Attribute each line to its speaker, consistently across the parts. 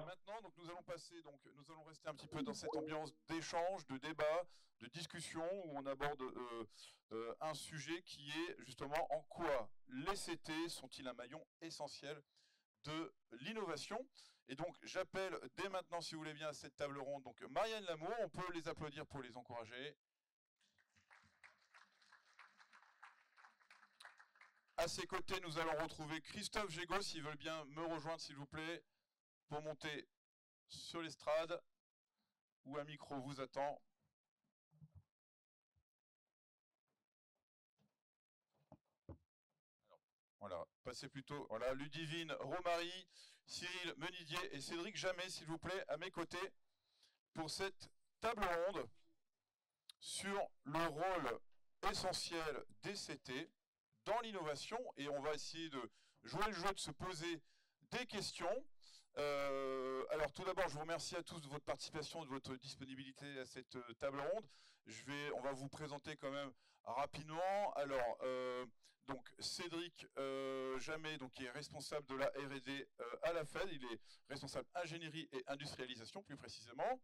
Speaker 1: Maintenant, donc, nous allons passer, donc, nous allons rester un petit peu dans cette ambiance d'échange, de débat, de discussion, où on aborde un sujet qui est justement en quoi les CT sont-ils un maillon essentiel de l'innovation. Et donc, j'appelle dès maintenant, si vous voulez bien, à cette table ronde, donc Marianne Lamour. On peut les applaudir pour les encourager. À ses côtés, nous allons retrouver Christophe Gégaud, s'il veut bien me rejoindre, s'il vous plaît, pour monter sur l'estrade, où un micro vous attend. Voilà, passez plutôt. Voilà, Ludivine Romary, Cyril Menidier et Cédric Jamet, s'il vous plaît, à mes côtés, pour cette table ronde sur le rôle essentiel des CT dans l'innovation. Et on va essayer de jouer le jeu, de se poser des questions. Alors tout d'abord, je vous remercie à tous de votre participation, de votre disponibilité à cette table ronde. On va vous présenter quand même rapidement. Alors, donc Cédric Jamet, donc, qui est responsable de la R&D à la Fed. Il est responsable ingénierie et industrialisation, plus précisément.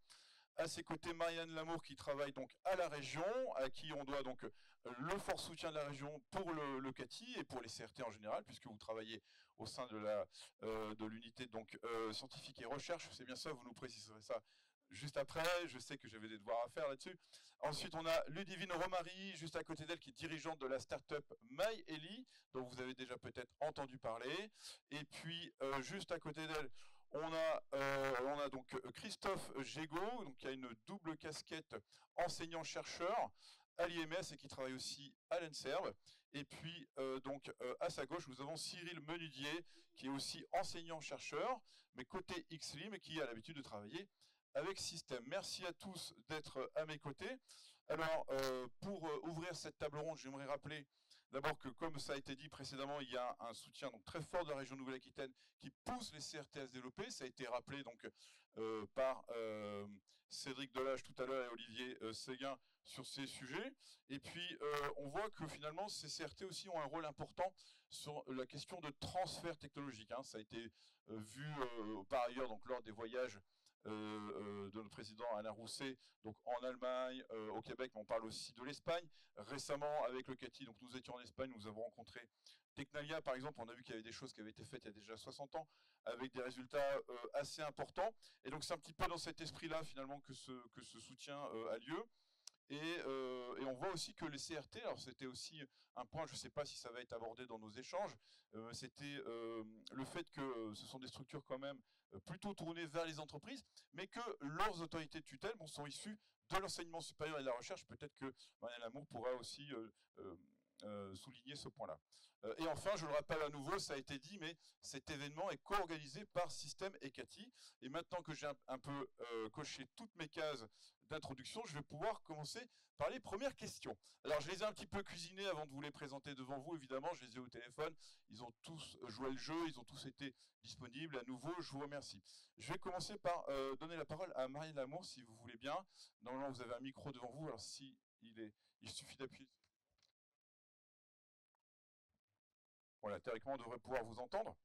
Speaker 1: À ses côtés, Marianne Lamour, qui travaille donc à la région, à qui on doit donc le fort soutien de la région pour le CATI et pour les CRT en général, puisque vous travaillez au sein de l'unité donc scientifique et recherche. C'est bien ça, vous nous préciserez ça juste après. Je sais que j'avais des devoirs à faire là-dessus. Ensuite, on a Ludivine Romary, juste à côté d'elle, qui est dirigeante de la start-up MyEli, dont vous avez déjà peut-être entendu parler. Et puis, juste à côté d'elle, on a donc Christophe Gégaud, donc, qui a une double casquette enseignant-chercheur à l'IMS et qui travaille aussi à l'ENSERV. Et puis, à sa gauche, nous avons Cyril Menidier, qui est aussi enseignant-chercheur, mais côté XLIM, et qui a l'habitude de travailler avec Système. Merci à tous d'être à mes côtés. Alors, pour ouvrir cette table ronde, j'aimerais rappeler d'abord que, comme ça a été dit précédemment, il y a un soutien donc très fort de la région Nouvelle-Aquitaine qui pousse les CRT à se développer. Ça a été rappelé donc par Cédric Delage tout à l'heure et Olivier Séguin sur ces sujets. Et puis, on voit que finalement, ces CRT aussi ont un rôle important sur la question de transfert technologique. Hein. Ça a été vu par ailleurs donc, lors des voyages de notre président Alain Rousset, donc en Allemagne, au Québec, mais on parle aussi de l'Espagne. Récemment, avec le CATI, donc nous étions en Espagne, nous avons rencontré Technalia, par exemple. On a vu qu'il y avait des choses qui avaient été faites il y a déjà 60 ans, avec des résultats assez importants. Et donc c'est un petit peu dans cet esprit-là, finalement, que ce soutien a lieu. Et on voit aussi que les CRT, alors c'était aussi un point, je ne sais pas si ça va être abordé dans nos échanges, c'était le fait que ce sont des structures quand même plutôt tournées vers les entreprises, mais que leurs autorités de tutelle sont issues de l'enseignement supérieur et de la recherche. Peut-être que Marianne Lamour pourra aussi souligner ce point-là. Et enfin, je le rappelle à nouveau, ça a été dit, mais cet événement est co-organisé par Système et CATI. Et maintenant que j'ai un peu coché toutes mes cases d'introduction, je vais pouvoir commencer par les premières questions. Alors, je les ai un petit peu cuisinées avant de vous les présenter devant vous, évidemment. Je les ai au téléphone. Ils ont tous joué le jeu. Ils ont tous été disponibles. À nouveau, je vous remercie. Je vais commencer par donner la parole à Marianne Lamour, si vous voulez bien. Normalement, vous avez un micro devant vous. Alors, il suffit d'appuyer. Voilà, théoriquement, on devrait pouvoir vous entendre.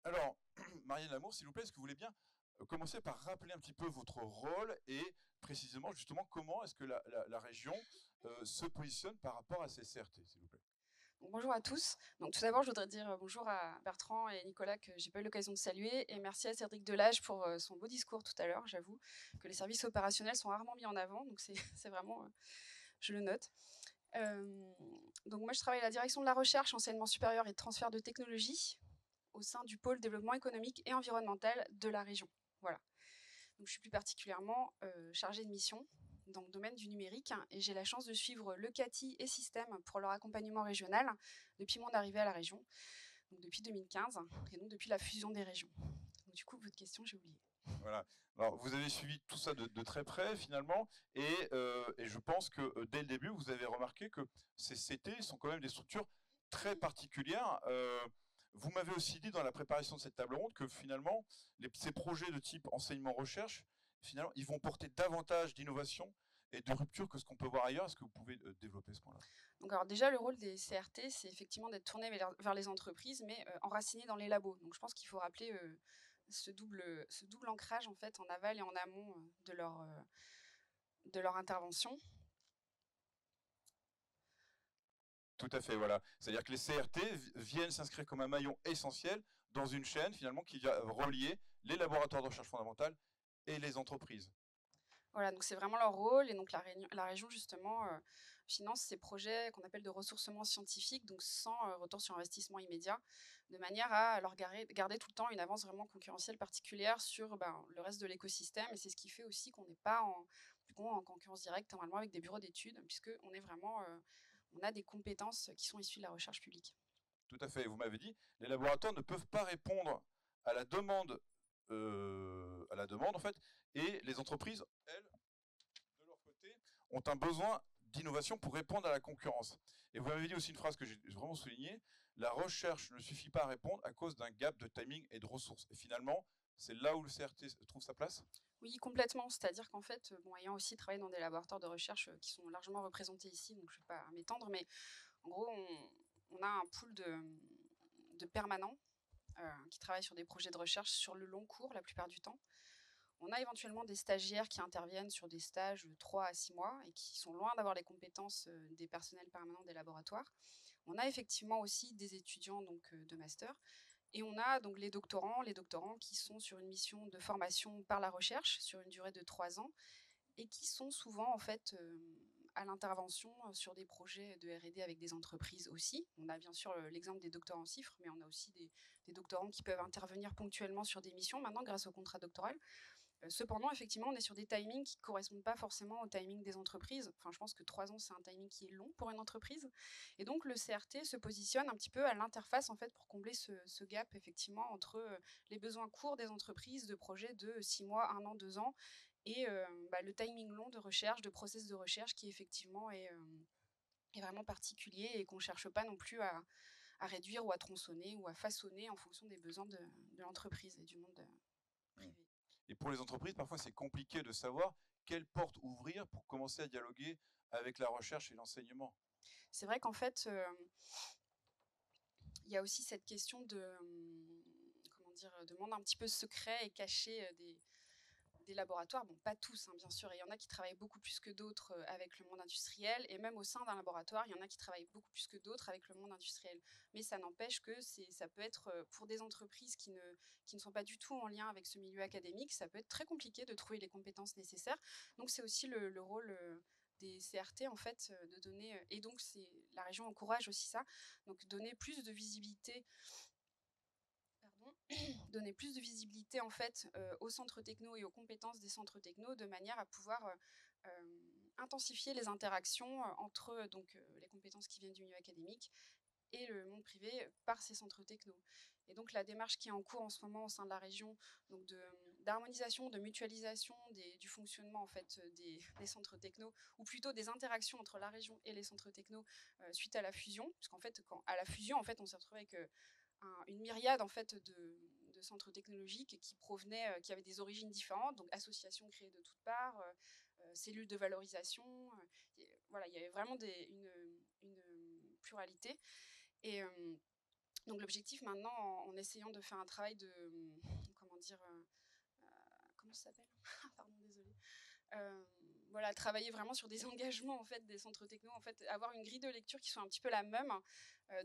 Speaker 1: Alors, Marianne Lamour, s'il vous plaît, est-ce que vous voulez bien commencer par rappeler un petit peu votre rôle et précisément, justement, comment est-ce que la région se positionne par rapport à ces CRT, s'il vous plaît?
Speaker 2: Bonjour à tous. Donc, tout d'abord, je voudrais dire bonjour à Bertrand et Nicolas que j'ai pas eu l'occasion de saluer, et merci à Cédric Delage pour son beau discours tout à l'heure. J'avoue que les services opérationnels sont rarement mis en avant, donc c'est vraiment, je le note. Donc moi, je travaille à la direction de la recherche, enseignement supérieur et transfert de technologie au sein du pôle développement économique et environnemental de la région. Voilà. Donc, je suis plus particulièrement chargée de mission dans le domaine du numérique, et j'ai la chance de suivre le CATI et Système pour leur accompagnement régional depuis mon arrivée à la région, donc depuis 2015, et donc depuis la fusion des régions. Donc, du coup, votre question, j'ai oublié.
Speaker 1: Voilà. Alors, vous avez suivi tout ça de très près, finalement, et je pense que dès le début, vous avez remarqué que ces CT sont quand même des structures très particulières. Vous m'avez aussi dit dans la préparation de cette table ronde que finalement, ces projets de type enseignement-recherche, finalement, ils vont porter davantage d'innovation et de rupture que ce qu'on peut voir ailleurs. Est-ce que vous pouvez développer ce point-là?
Speaker 2: Donc, alors déjà, le rôle des CRT, c'est effectivement d'être tourné vers les entreprises, mais enraciné dans les labos. Donc, je pense qu'il faut rappeler ce double ancrage en fait en aval et en amont de leur intervention.
Speaker 1: Tout à fait, voilà. C'est-à-dire que les CRT viennent s'inscrire comme un maillon essentiel dans une chaîne finalement qui va relier les laboratoires de recherche fondamentale et les entreprises.
Speaker 2: Voilà, donc c'est vraiment leur rôle. Et donc la région, justement, finance ces projets qu'on appelle de ressourcement scientifique, donc sans retour sur investissement immédiat, de manière à leur garder tout le temps une avance vraiment concurrentielle particulière sur le reste de l'écosystème. Et c'est ce qui fait aussi qu'on n'est pas en concurrence directe normalement avec des bureaux d'études, puisqu'on est vraiment, on a des compétences qui sont issues de la recherche publique.
Speaker 1: Tout à fait. Vous m'avez dit, les laboratoires ne peuvent pas répondre à la demande, en fait, et les entreprises, elles, de leur côté, ont un besoin d'innovation pour répondre à la concurrence. Et vous m'avez dit aussi une phrase que j'ai vraiment soulignée, la recherche ne suffit pas à répondre à cause d'un gap de timing et de ressources. Et finalement, c'est là où le CRT trouve sa place.
Speaker 2: Oui, complètement. C'est-à-dire qu'en fait, ayant aussi travaillé dans des laboratoires de recherche qui sont largement représentés ici, donc je ne vais pas m'étendre, mais en gros, on a un pool de permanents qui travaillent sur des projets de recherche sur le long cours la plupart du temps. On a éventuellement des stagiaires qui interviennent sur des stages de 3 à 6 mois et qui sont loin d'avoir les compétences des personnels permanents des laboratoires. On a effectivement aussi des étudiants de master. Et on a donc les doctorants qui sont sur une mission de formation par la recherche sur une durée de 3 ans et qui sont souvent en fait à l'intervention sur des projets de R&D avec des entreprises aussi. On a bien sûr l'exemple des doctorants en CIFRE, mais on a aussi des doctorants qui peuvent intervenir ponctuellement sur des missions maintenant grâce au contrat doctoral. Cependant, effectivement, on est sur des timings qui ne correspondent pas forcément au timing des entreprises. Enfin, je pense que 3 ans, c'est un timing qui est long pour une entreprise. Et donc, le CRT se positionne un petit peu à l'interface, en fait, pour combler ce gap, effectivement, entre les besoins courts des entreprises, de projets de 6 mois, 1 an, 2 ans, et le timing long de recherche, de process de recherche, qui, effectivement, est vraiment particulier et qu'on ne cherche pas non plus à réduire ou à tronçonner ou à façonner en fonction des besoins de l'entreprise et du monde privé.
Speaker 1: Et pour les entreprises, parfois, c'est compliqué de savoir quelle porte ouvrir pour commencer à dialoguer avec la recherche et l'enseignement.
Speaker 2: C'est vrai qu'en fait, il y a aussi cette question de monde un petit peu secret et caché des laboratoires. Bon, pas tous, hein, bien sûr. Il y en a qui travaillent beaucoup plus que d'autres avec le monde industriel. Et même au sein d'un laboratoire, il y en a qui travaillent beaucoup plus que d'autres avec le monde industriel. Mais ça n'empêche que ça peut être, pour des entreprises qui ne sont pas du tout en lien avec ce milieu académique, ça peut être très compliqué de trouver les compétences nécessaires. Donc, c'est aussi le rôle des CRT, en fait, de donner... et donc, la région encourage aussi ça. Donc, donner plus de visibilité donner plus de visibilité en fait aux centres techno et aux compétences des centres techno de manière à pouvoir intensifier les interactions entre les compétences qui viennent du milieu académique et le monde privé par ces centres techno. Et donc la démarche qui est en cours en ce moment au sein de la région, donc d'harmonisation, de mutualisation du fonctionnement en fait des centres techno, ou plutôt des interactions entre la région et les centres techno suite à la fusion, puisqu'en fait à la fusion en fait on s'est retrouvé avec une myriade en fait de centres technologiques qui provenaient, qui avaient des origines différentes, donc associations créées de toutes parts, cellules de valorisation, voilà, il y avait vraiment une pluralité. Et donc l'objectif maintenant, en essayant de faire un travail de, comment dire, comment ça s'appelle pardon, désolée. Voilà, travailler vraiment sur des engagements en fait des centres techno, en fait, avoir une grille de lecture qui soit un petit peu la même,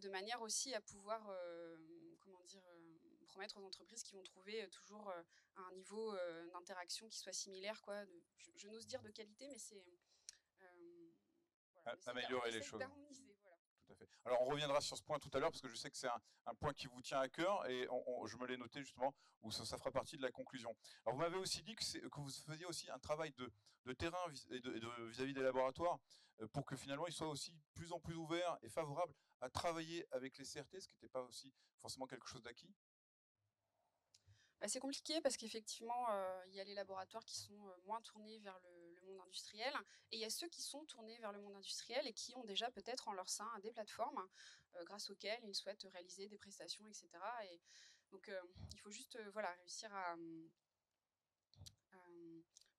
Speaker 2: de manière aussi à pouvoir, promettre aux entreprises qui vont trouver toujours un niveau d'interaction qui soit similaire, quoi. Je n'ose dire de qualité, mais c'est voilà,
Speaker 1: Améliorer les choses.
Speaker 2: d'harmoniser, voilà.
Speaker 1: Tout à fait. Alors on reviendra sur ce point tout à l'heure parce que je sais que c'est un point qui vous tient à cœur et je me l'ai noté justement où ça fera partie de la conclusion. Alors vous m'avez aussi dit que vous faisiez aussi un travail de terrain vis-à-vis des laboratoires pour que finalement ils soient aussi plus en plus ouverts et favorables à travailler avec les CRT, ce qui n'était pas aussi forcément quelque chose d'acquis.
Speaker 2: C'est compliqué parce qu'effectivement, il y a les laboratoires qui sont moins tournés vers le monde industriel et il y a ceux qui sont tournés vers le monde industriel et qui ont déjà peut-être en leur sein des plateformes grâce auxquelles ils souhaitent réaliser des prestations, etc. Et donc, il faut juste voilà, réussir à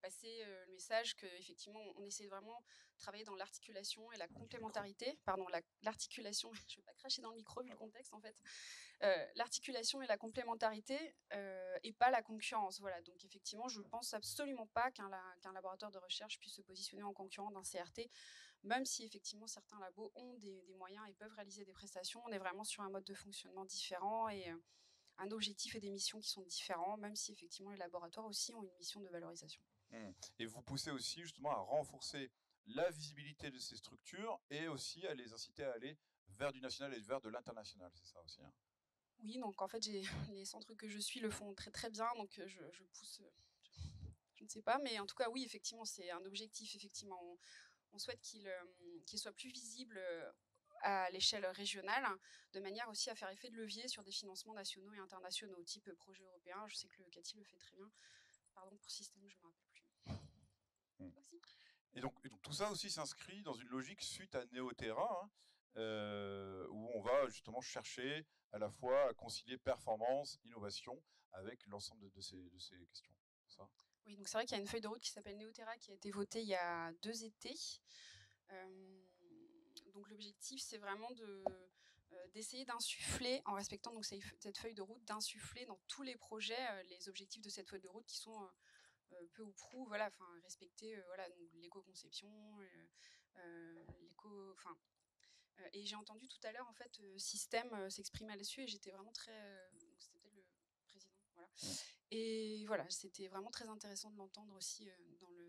Speaker 2: passer le message qu'effectivement, on essaie vraiment de travailler dans l'articulation et la complémentarité. Pardon, l'articulation, je ne vais pas cracher dans le micro vu le contexte en fait. L'articulation et la complémentarité et pas la concurrence. Voilà. Donc effectivement, je ne pense absolument pas qu'un laboratoire de recherche puisse se positionner en concurrent d'un CRT, même si effectivement certains labos ont des moyens et peuvent réaliser des prestations. On est vraiment sur un mode de fonctionnement différent et un objectif et des missions qui sont différents, même si effectivement les laboratoires aussi ont une mission de valorisation.
Speaker 1: Et vous poussez aussi justement à renforcer la visibilité de ces structures et aussi à les inciter à aller vers du national et vers de l'international, c'est ça aussi, hein?
Speaker 2: Oui, donc en fait, les centres que je suis le font très très bien, donc je pousse, je ne sais pas, mais en tout cas, oui, effectivement, c'est un objectif. Effectivement, on souhaite qu'il soit plus visible à l'échelle régionale, de manière aussi à faire effet de levier sur des financements nationaux et internationaux, type projet européen. Je sais que le CATI le fait très bien. Pardon pour système, je ne me rappelle plus. Aussi.
Speaker 1: Et donc tout ça aussi s'inscrit dans une logique suite à Neoterra, hein, où on va justement chercher à la fois à concilier performance, innovation avec l'ensemble de ces questions. Ça.
Speaker 2: Oui, donc c'est vrai qu'il y a une feuille de route qui s'appelle Neoterra qui a été votée il y a 2 étés. Donc l'objectif, c'est vraiment d'essayer d'insuffler, en respectant donc cette feuille de route, d'insuffler dans tous les projets les objectifs de cette feuille de route qui sont peu ou prou, voilà, enfin respecter voilà, l'éco-conception, et j'ai entendu tout à l'heure en fait Système s'exprimer là-dessus et j'étais vraiment très, c'était peut-être le président, voilà. Et voilà, c'était vraiment très intéressant de l'entendre aussi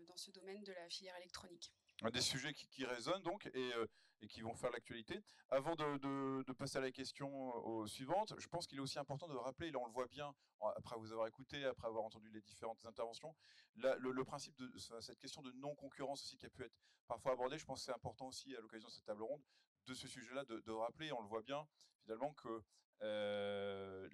Speaker 2: dans ce domaine de la filière électronique.
Speaker 1: Des sujets qui résonnent donc et qui vont faire l'actualité. Avant de passer à la question suivante, je pense qu'il est aussi important de rappeler, et là on le voit bien, après vous avoir écouté, après avoir entendu les différentes interventions, le principe de cette question de non-concurrence aussi qui a pu être parfois abordée. Je pense que c'est important aussi à l'occasion de cette table ronde, de ce sujet-là, de rappeler, on le voit bien, finalement, que je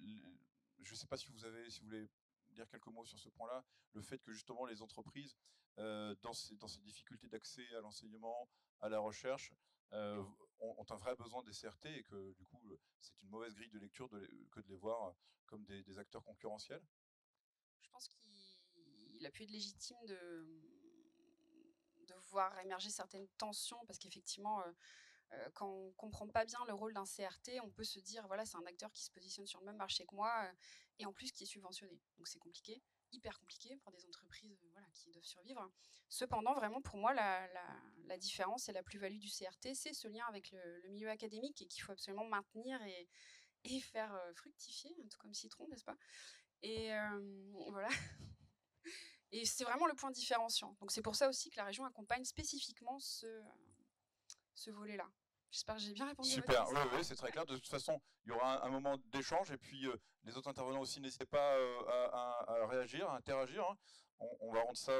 Speaker 1: ne sais pas si vous voulez dire quelques mots sur ce point-là, le fait que justement les entreprises dans ces difficultés d'accès à l'enseignement, à la recherche, ont un vrai besoin des CRT et que du coup, c'est une mauvaise grille de lecture que de les voir comme des acteurs concurrentiels.
Speaker 2: Je pense qu'il a pu être légitime de voir émerger certaines tensions parce qu'effectivement, quand on ne comprend pas bien le rôle d'un CRT, on peut se dire voilà, c'est un acteur qui se positionne sur le même marché que moi et en plus qui est subventionné. Donc c'est compliqué, hyper compliqué pour des entreprises voilà, qui doivent survivre. Cependant, vraiment pour moi, la différence et la plus-value du CRT, c'est ce lien avec le milieu académique et qu'il faut absolument maintenir et faire fructifier, tout comme Citron, n'est-ce pas? Et voilà. Et c'est vraiment le point différenciant. Donc c'est pour ça aussi que la région accompagne spécifiquement ce volet-là. J'espère que j'ai bien répondu à votre
Speaker 1: Super,
Speaker 2: question.
Speaker 1: oui, c'est très clair. De toute façon, il y aura un moment d'échange et puis les autres intervenants aussi, n'hésitez pas à réagir, à interagir, hein. On va rendre ça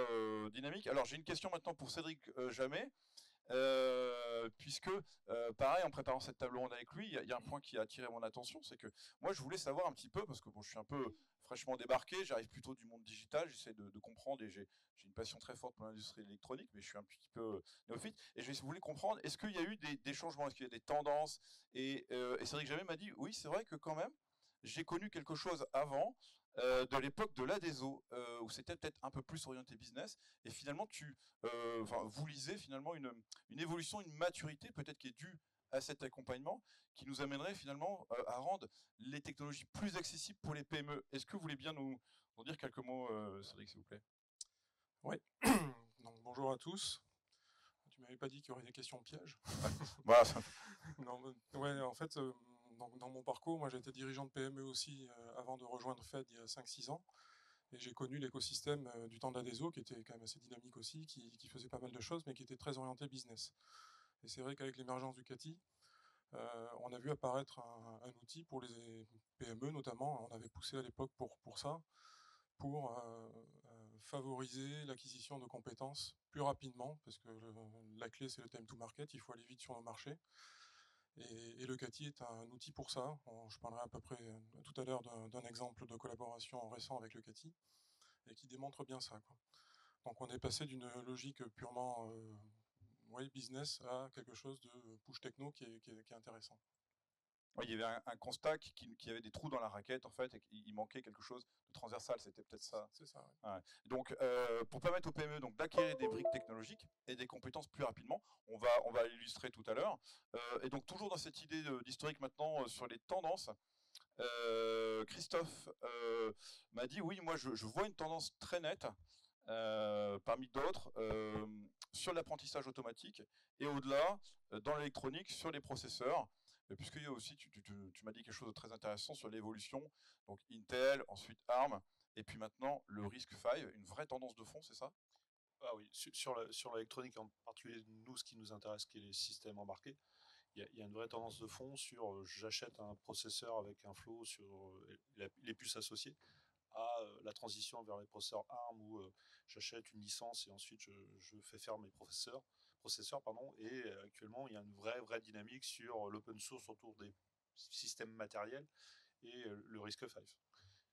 Speaker 1: dynamique. Alors j'ai une question maintenant pour Cédric Jamet. Puisque, pareil, en préparant cette table ronde avec lui, il y a un point qui a attiré mon attention, c'est que moi, je voulais savoir un petit peu, parce que bon, je suis un peu fraîchement débarqué, j'arrive plutôt du monde digital, j'essaie de comprendre et j'ai une passion très forte pour l'industrie électronique, mais je suis un petit peu néophyte, et je voulais comprendre, est-ce qu'il y a eu des changements, est-ce qu'il y a des tendances, et Cédric Jamet m'a dit, oui, c'est vrai que quand même, j'ai connu quelque chose avant, de l'époque de l'ADESO, où c'était peut-être un peu plus orienté business, et finalement, vous lisez finalement une évolution, une maturité peut-être qui est due à cet accompagnement, qui nous amènerait finalement à rendre les technologies plus accessibles pour les PME. Est-ce que vous voulez bien nous en dire quelques mots, Cédric, s'il vous plaît?
Speaker 3: Oui. Donc, bonjour à tous. Tu m'avais pas dit qu'il y aurait des questions pièges.
Speaker 1: Voilà.
Speaker 3: Non, ouais, en fait, dans mon parcours, moi j'étais dirigeant de PME aussi avant de rejoindre FED il y a 5-6 ans. Et j'ai connu l'écosystème du temps d'Adesio qui était quand même assez dynamique aussi, qui faisait pas mal de choses, mais qui était très orienté business. Et c'est vrai qu'avec l'émergence du CATI, on a vu apparaître un outil pour les PME notamment. On avait poussé à l'époque pour ça, pour favoriser l'acquisition de compétences plus rapidement, parce que la clé c'est le time to market, il faut aller vite sur nos marchés. Et le CATI est un outil pour ça. Je parlerai à peu près tout à l'heure d'un exemple de collaboration récent avec le CATI, et qui démontre bien ça, quoi. Donc on est passé d'une logique purement business à quelque chose de push techno qui est intéressant.
Speaker 1: Ouais, il y avait un constat qui avait des trous dans la raquette, en fait, et qu'il manquait quelque chose de transversal, c'était peut-être ça.
Speaker 3: C'est ça,
Speaker 1: Ouais. Donc, pour permettre aux PME d'acquérir des briques technologiques et des compétences plus rapidement, on va l'illustrer tout à l'heure. Et donc, toujours dans cette idée d'historique maintenant sur les tendances, Christophe m'a dit, oui, moi, je vois une tendance très nette, parmi d'autres, sur l'apprentissage automatique et au-delà, dans l'électronique, sur les processeurs. Puisqu'il y a aussi, tu m'as dit quelque chose de très intéressant sur l'évolution, donc Intel, ensuite ARM, et puis maintenant le RISC-V, une vraie tendance de fond, c'est ça?
Speaker 4: Ah oui, sur l'électronique en particulier, nous, ce qui nous intéresse, qui est les systèmes embarqués, il y a une vraie tendance de fond sur j'achète un processeur avec un flow sur les puces associées à la transition vers les processeurs ARM où j'achète une licence et ensuite je fais faire mes processeurs pardon, et actuellement il y a une vraie dynamique sur l'open source autour des systèmes matériels et le RISC-V.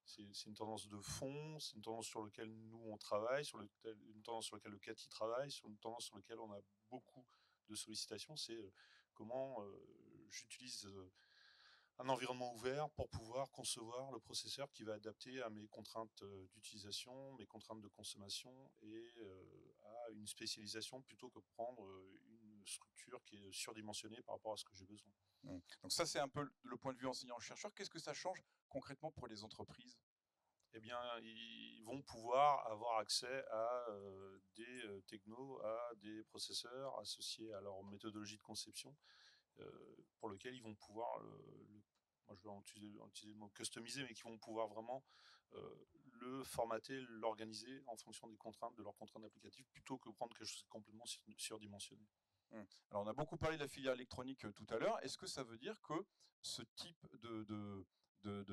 Speaker 4: C'est une tendance de fond, c'est une tendance sur laquelle nous on travaille, une tendance sur laquelle le CATI travaille, sur une tendance sur laquelle on a beaucoup de sollicitations, c'est comment j'utilise un environnement ouvert pour pouvoir concevoir le processeur qui va adapter à mes contraintes d'utilisation, mes contraintes de consommation et à une spécialisation plutôt que prendre une structure qui est surdimensionnée par rapport à ce que j'ai besoin.
Speaker 1: Donc ça, c'est un peu le point de vue enseignant-chercheur. Qu'est-ce que ça change concrètement pour les entreprises?
Speaker 4: Eh bien, ils vont pouvoir avoir accès à des technos, à des processeurs associés à leur méthodologie de conception, pour lequel ils vont pouvoir, moi je vais utiliser le mot customiser, mais qui vont pouvoir vraiment le formater, l'organiser en fonction des contraintes, de leurs contraintes applicatives, plutôt que prendre quelque chose de complètement surdimensionné.
Speaker 1: Alors, on a beaucoup parlé de la filière électronique tout à l'heure. Est-ce que ça veut dire que ce type de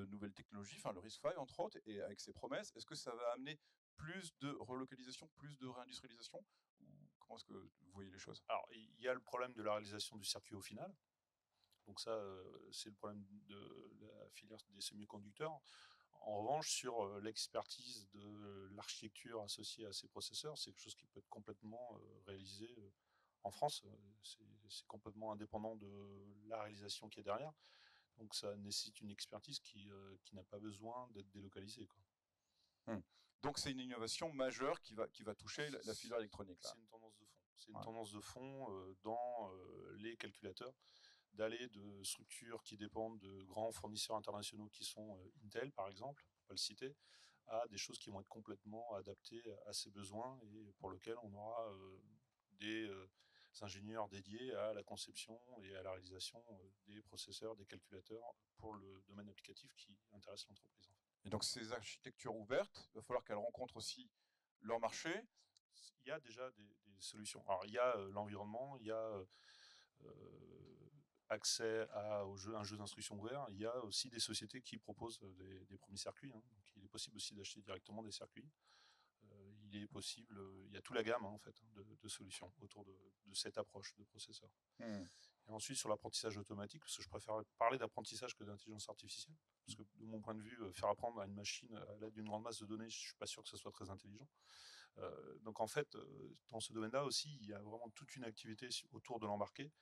Speaker 1: nouvelles technologies, enfin le RISC-V entre autres, et avec ses promesses, est-ce que ça va amener plus de relocalisation, plus de réindustrialisation? Ou comment est-ce que vous voyez les choses?
Speaker 4: Alors, il y a le problème de la réalisation du circuit au final. Donc ça, c'est le problème de la filière des semi-conducteurs. En revanche, sur l'expertise de l'architecture associée à ces processeurs, c'est quelque chose qui peut être complètement réalisé en France. C'est complètement indépendant de la réalisation qui est derrière. Donc ça nécessite une expertise qui n'a pas besoin d'être délocalisée, quoi.
Speaker 1: Donc c'est une innovation majeure qui va toucher la filière électronique.
Speaker 4: C'est une tendance de fond. C'est une tendance de fond dans les calculateurs, d'aller de structures qui dépendent de grands fournisseurs internationaux qui sont Intel par exemple, on va le citer, à des choses qui vont être complètement adaptées à ses besoins et pour lesquelles on aura des ingénieurs dédiés à la conception et à la réalisation des processeurs, des calculateurs pour le domaine applicatif qui intéresse l'entreprise.
Speaker 1: Et donc ces architectures ouvertes, il va falloir qu'elles rencontrent aussi leur marché.
Speaker 4: Il y a déjà des solutions. Alors il y a l'environnement, il y a accès à un jeu d'instruction ouvert. Il y a aussi des sociétés qui proposent des premiers circuits. Donc il est possible aussi d'acheter directement des circuits. Il est possible, il y a toute la gamme en fait de solutions autour de cette approche de processeur. Et ensuite sur l'apprentissage automatique, parce que je préfère parler d'apprentissage que d'intelligence artificielle, parce que de mon point de vue, faire apprendre à une machine à l'aide d'une grande masse de données, je suis pas sûr que ce soit très intelligent. Donc en fait, dans ce domaine-là aussi, il y a vraiment toute une activité autour de l'embarqué.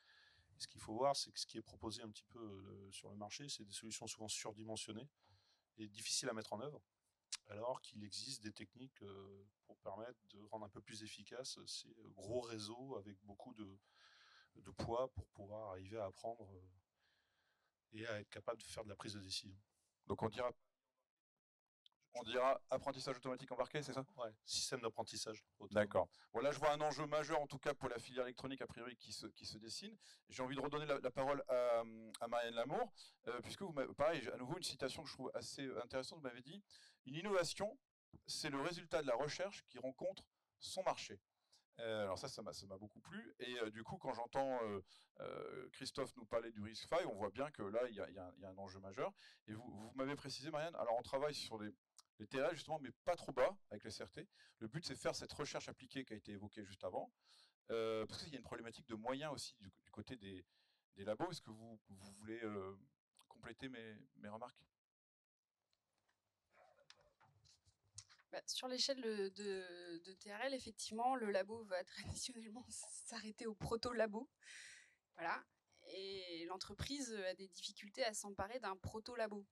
Speaker 4: Ce qu'il faut voir, c'est que ce qui est proposé un petit peu sur le marché, c'est des solutions souvent surdimensionnées et difficiles à mettre en œuvre, alors qu'il existe des techniques pour permettre de rendre un peu plus efficace ces gros réseaux avec beaucoup de poids pour pouvoir arriver à apprendre et à être capable de faire de la prise de décision.
Speaker 1: Donc on dira apprentissage automatique embarqué, c'est ça?
Speaker 4: Ouais, système d'apprentissage.
Speaker 1: D'accord. Bon, là, je vois un enjeu majeur, en tout cas pour la filière électronique, a priori, qui se dessine. J'ai envie de redonner la parole à Marianne Lamour, puisque vous m'avez, pareil, à nouveau une citation que je trouve assez intéressante, vous m'avez dit « Une innovation, c'est le résultat de la recherche qui rencontre son marché ». Alors ça m'a beaucoup plu. Et du coup, quand j'entends Christophe nous parler du RISC-V, on voit bien que là, il y a un enjeu majeur. Et vous m'avez précisé, Marianne, alors on travaille sur les TRL justement, mais pas trop bas avec les CRT. Le but, c'est de faire cette recherche appliquée qui a été évoquée juste avant. Parce qu'il y a une problématique de moyens aussi du côté des labos. Est-ce que vous voulez compléter mes remarques?
Speaker 2: Sur l'échelle de TRL, effectivement, le labo va traditionnellement s'arrêter au proto-labo. Voilà. et l'entreprise a des difficultés à s'emparer d'un proto-labo.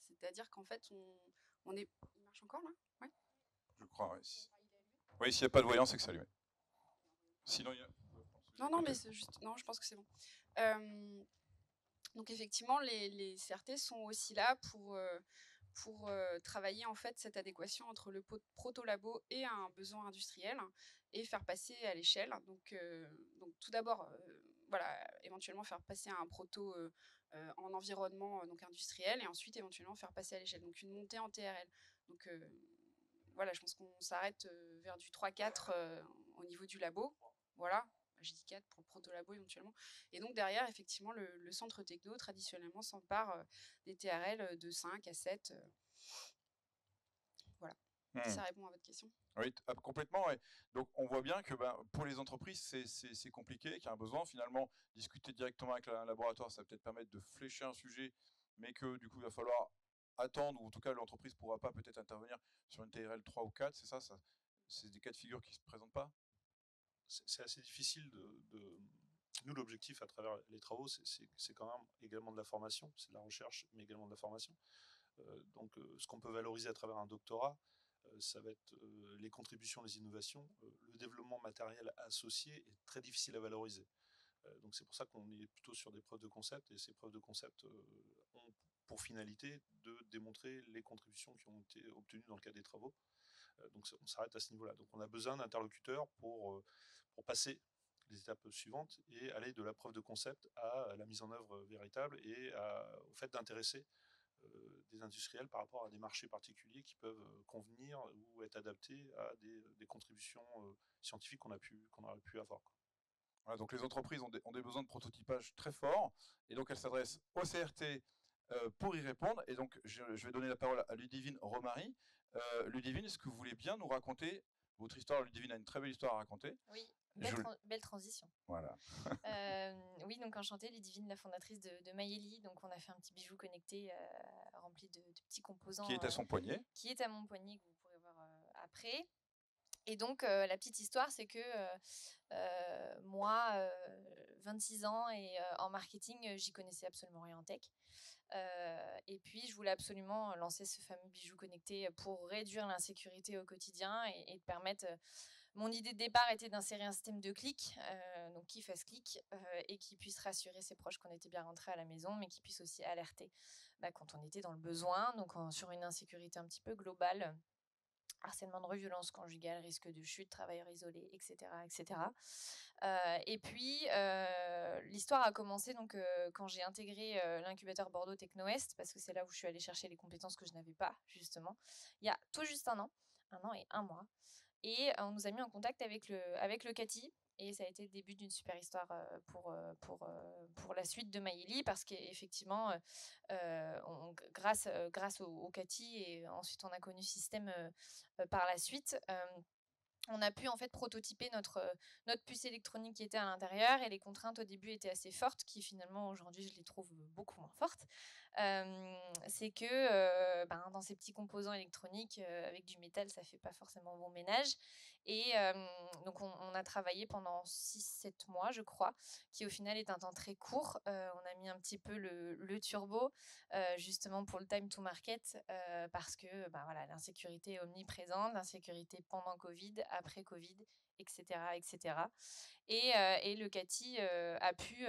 Speaker 2: C'est-à-dire qu'en fait, on est... Il marche encore là? Ouais.
Speaker 1: Je crois, oui. Oui, s'il n'y a pas de voyant, c'est que ça allumé. Sinon, il y a...
Speaker 2: Non, mais c'est juste... Non, je pense que c'est bon. Donc effectivement, les CRT sont aussi là pour travailler en fait cette adéquation entre le proto-labo et un besoin industriel et faire passer à l'échelle. Donc tout d'abord, voilà, éventuellement faire passer un proto en environnement donc industriel et ensuite éventuellement faire passer à l'échelle. Donc une montée en TRL. Donc voilà, je pense qu'on s'arrête vers du 3-4 au niveau du labo. Voilà, j'ai dit 4 pour le proto-labo éventuellement. Et donc derrière, effectivement, le centre techno, traditionnellement, s'empare des TRL de 5 à 7. Voilà. Si ça répond à votre question.
Speaker 1: Oui, complètement. Ouais. Donc on voit bien que pour les entreprises, c'est compliqué, qu'il y a un besoin. Finalement, discuter directement avec un laboratoire, ça va peut-être permettre de flécher un sujet, mais que du coup, il va falloir attendre, ou en tout cas, l'entreprise ne pourra pas peut-être intervenir sur une TRL 3 ou 4, c'est ça, c'est des cas de figure qui ne se présentent pas?
Speaker 4: C'est assez difficile de... Nous, l'objectif à travers les travaux, c'est quand même également de la formation, c'est de la recherche, mais également de la formation. Donc, ce qu'on peut valoriser à travers un doctorat, ça va être les contributions, les innovations. Le développement matériel associé est très difficile à valoriser. Donc, c'est pour ça qu'on est plutôt sur des preuves de concept, et ces preuves de concept ont pour finalité de démontrer les contributions qui ont été obtenues dans le cadre des travaux. Donc, on s'arrête à ce niveau-là. Donc, on a besoin d'interlocuteurs pour passer les étapes suivantes et aller de la preuve de concept à la mise en œuvre véritable et au fait d'intéresser des industriels par rapport à des marchés particuliers qui peuvent convenir ou être adaptés à des contributions scientifiques qu'on aurait pu avoir.
Speaker 1: Voilà, donc les entreprises ont des besoins de prototypage très forts, et donc elles s'adressent au CRT pour y répondre. Et donc je vais donner la parole à Ludivine Romary. Ludivine, est-ce que vous voulez bien nous raconter votre histoire? Ludivine a une très belle histoire à raconter.
Speaker 5: Oui. Belle transition.
Speaker 1: Voilà.
Speaker 5: Oui, donc enchantée, Ludivine, la fondatrice de Mayeli. Donc on a fait un petit bijou connecté rempli de petits composants.
Speaker 1: Qui est à son poignet.
Speaker 5: Qui est à mon poignet, que vous pourrez voir après. Et donc la petite histoire, c'est que moi, 26 ans et en marketing, j'y connaissais absolument rien en tech. Et puis je voulais absolument lancer ce fameux bijou connecté pour réduire l'insécurité au quotidien et de permettre... Mon idée de départ était d'insérer un système de clic, donc qui fasse clic et qui puisse rassurer ses proches qu'on était bien rentré à la maison, mais qui puisse aussi alerter quand on était dans le besoin, donc sur une insécurité un petit peu globale, harcèlement de rue, violence conjugale, risque de chute, travailleurs isolés, etc. etc. Et puis, l'histoire a commencé donc, quand j'ai intégré l'incubateur Bordeaux Techno-Est, parce que c'est là où je suis allée chercher les compétences que je n'avais pas, justement, il y a tout juste un an et un mois. Et on nous a mis en contact avec le CATI. Et ça a été le début d'une super histoire pour la suite de Mayeli, parce qu'effectivement, grâce au CATI, et ensuite on a connu Système par la suite, on a pu en fait prototyper notre puce électronique qui était à l'intérieur, et les contraintes au début étaient assez fortes, qui finalement aujourd'hui je les trouve beaucoup moins fortes. C'est que dans ces petits composants électroniques avec du métal, ça fait pas forcément bon ménage. Et donc on a travaillé pendant 6-7 mois, je crois, qui au final est un temps très court. On a mis un petit peu le turbo justement pour le time to market, parce que voilà, l'insécurité est omniprésente, l'insécurité pendant Covid, après Covid, etc. etc. Et le CATI a pu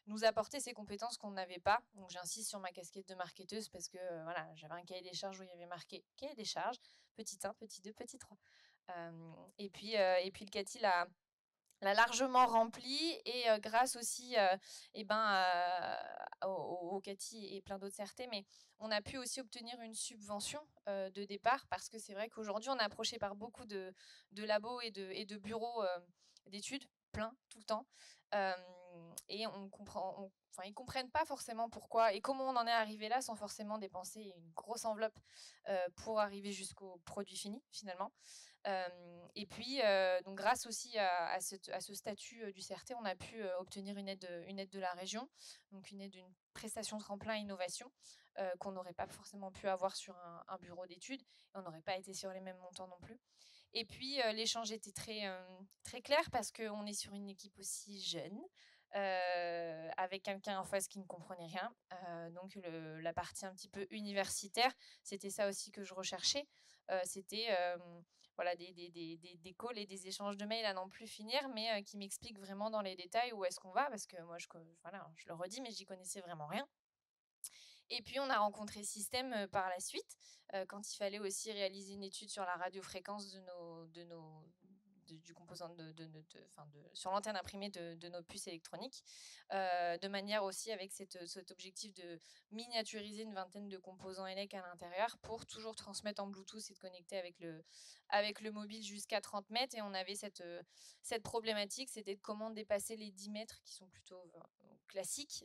Speaker 5: nous apporter ces compétences qu'on n'avait pas. Donc j'insiste sur ma casquette de marketeuse, parce que voilà, j'avais un cahier des charges où il y avait marqué cahier des charges, petit 1, petit 2, petit 3. Et puis le CATI l'a largement rempli, et grâce aussi au CATI et plein d'autres CRT, mais on a pu aussi obtenir une subvention de départ, parce que c'est vrai qu'aujourd'hui on est approché par beaucoup de labos et de bureaux d'études, plein, tout le temps, et ils comprennent pas forcément pourquoi et comment on en est arrivé là, sans forcément dépenser une grosse enveloppe pour arriver jusqu'au produit fini finalement. Et puis, donc grâce aussi à ce statut du CRT, on a pu obtenir une aide de la région, donc une aide d'une prestation tremplin innovation qu'on n'aurait pas forcément pu avoir sur un bureau d'études, et on n'aurait pas été sur les mêmes montants non plus. Et puis, l'échange était très clair, parce qu'on est sur une équipe aussi jeune, avec quelqu'un en face qui ne comprenait rien. Donc la partie un petit peu universitaire, c'était ça aussi que je recherchais. C'était voilà, des calls et des échanges de mails à n'en plus finir, mais qui m'expliquent vraiment dans les détails où est-ce qu'on va, parce que moi, voilà, je le redis, mais j'y connaissais vraiment rien. Et puis, on a rencontré Système par la suite, quand il fallait aussi réaliser une étude sur la radiofréquence du composant sur l'antenne imprimée de nos puces électroniques, de manière aussi avec cet objectif de miniaturiser une vingtaine de composants ELEC à l'intérieur pour toujours transmettre en Bluetooth et de connecter avec le mobile jusqu'à 30 mètres. Et on avait cette problématique, c'était de comment dépasser les 10 mètres qui sont plutôt classiques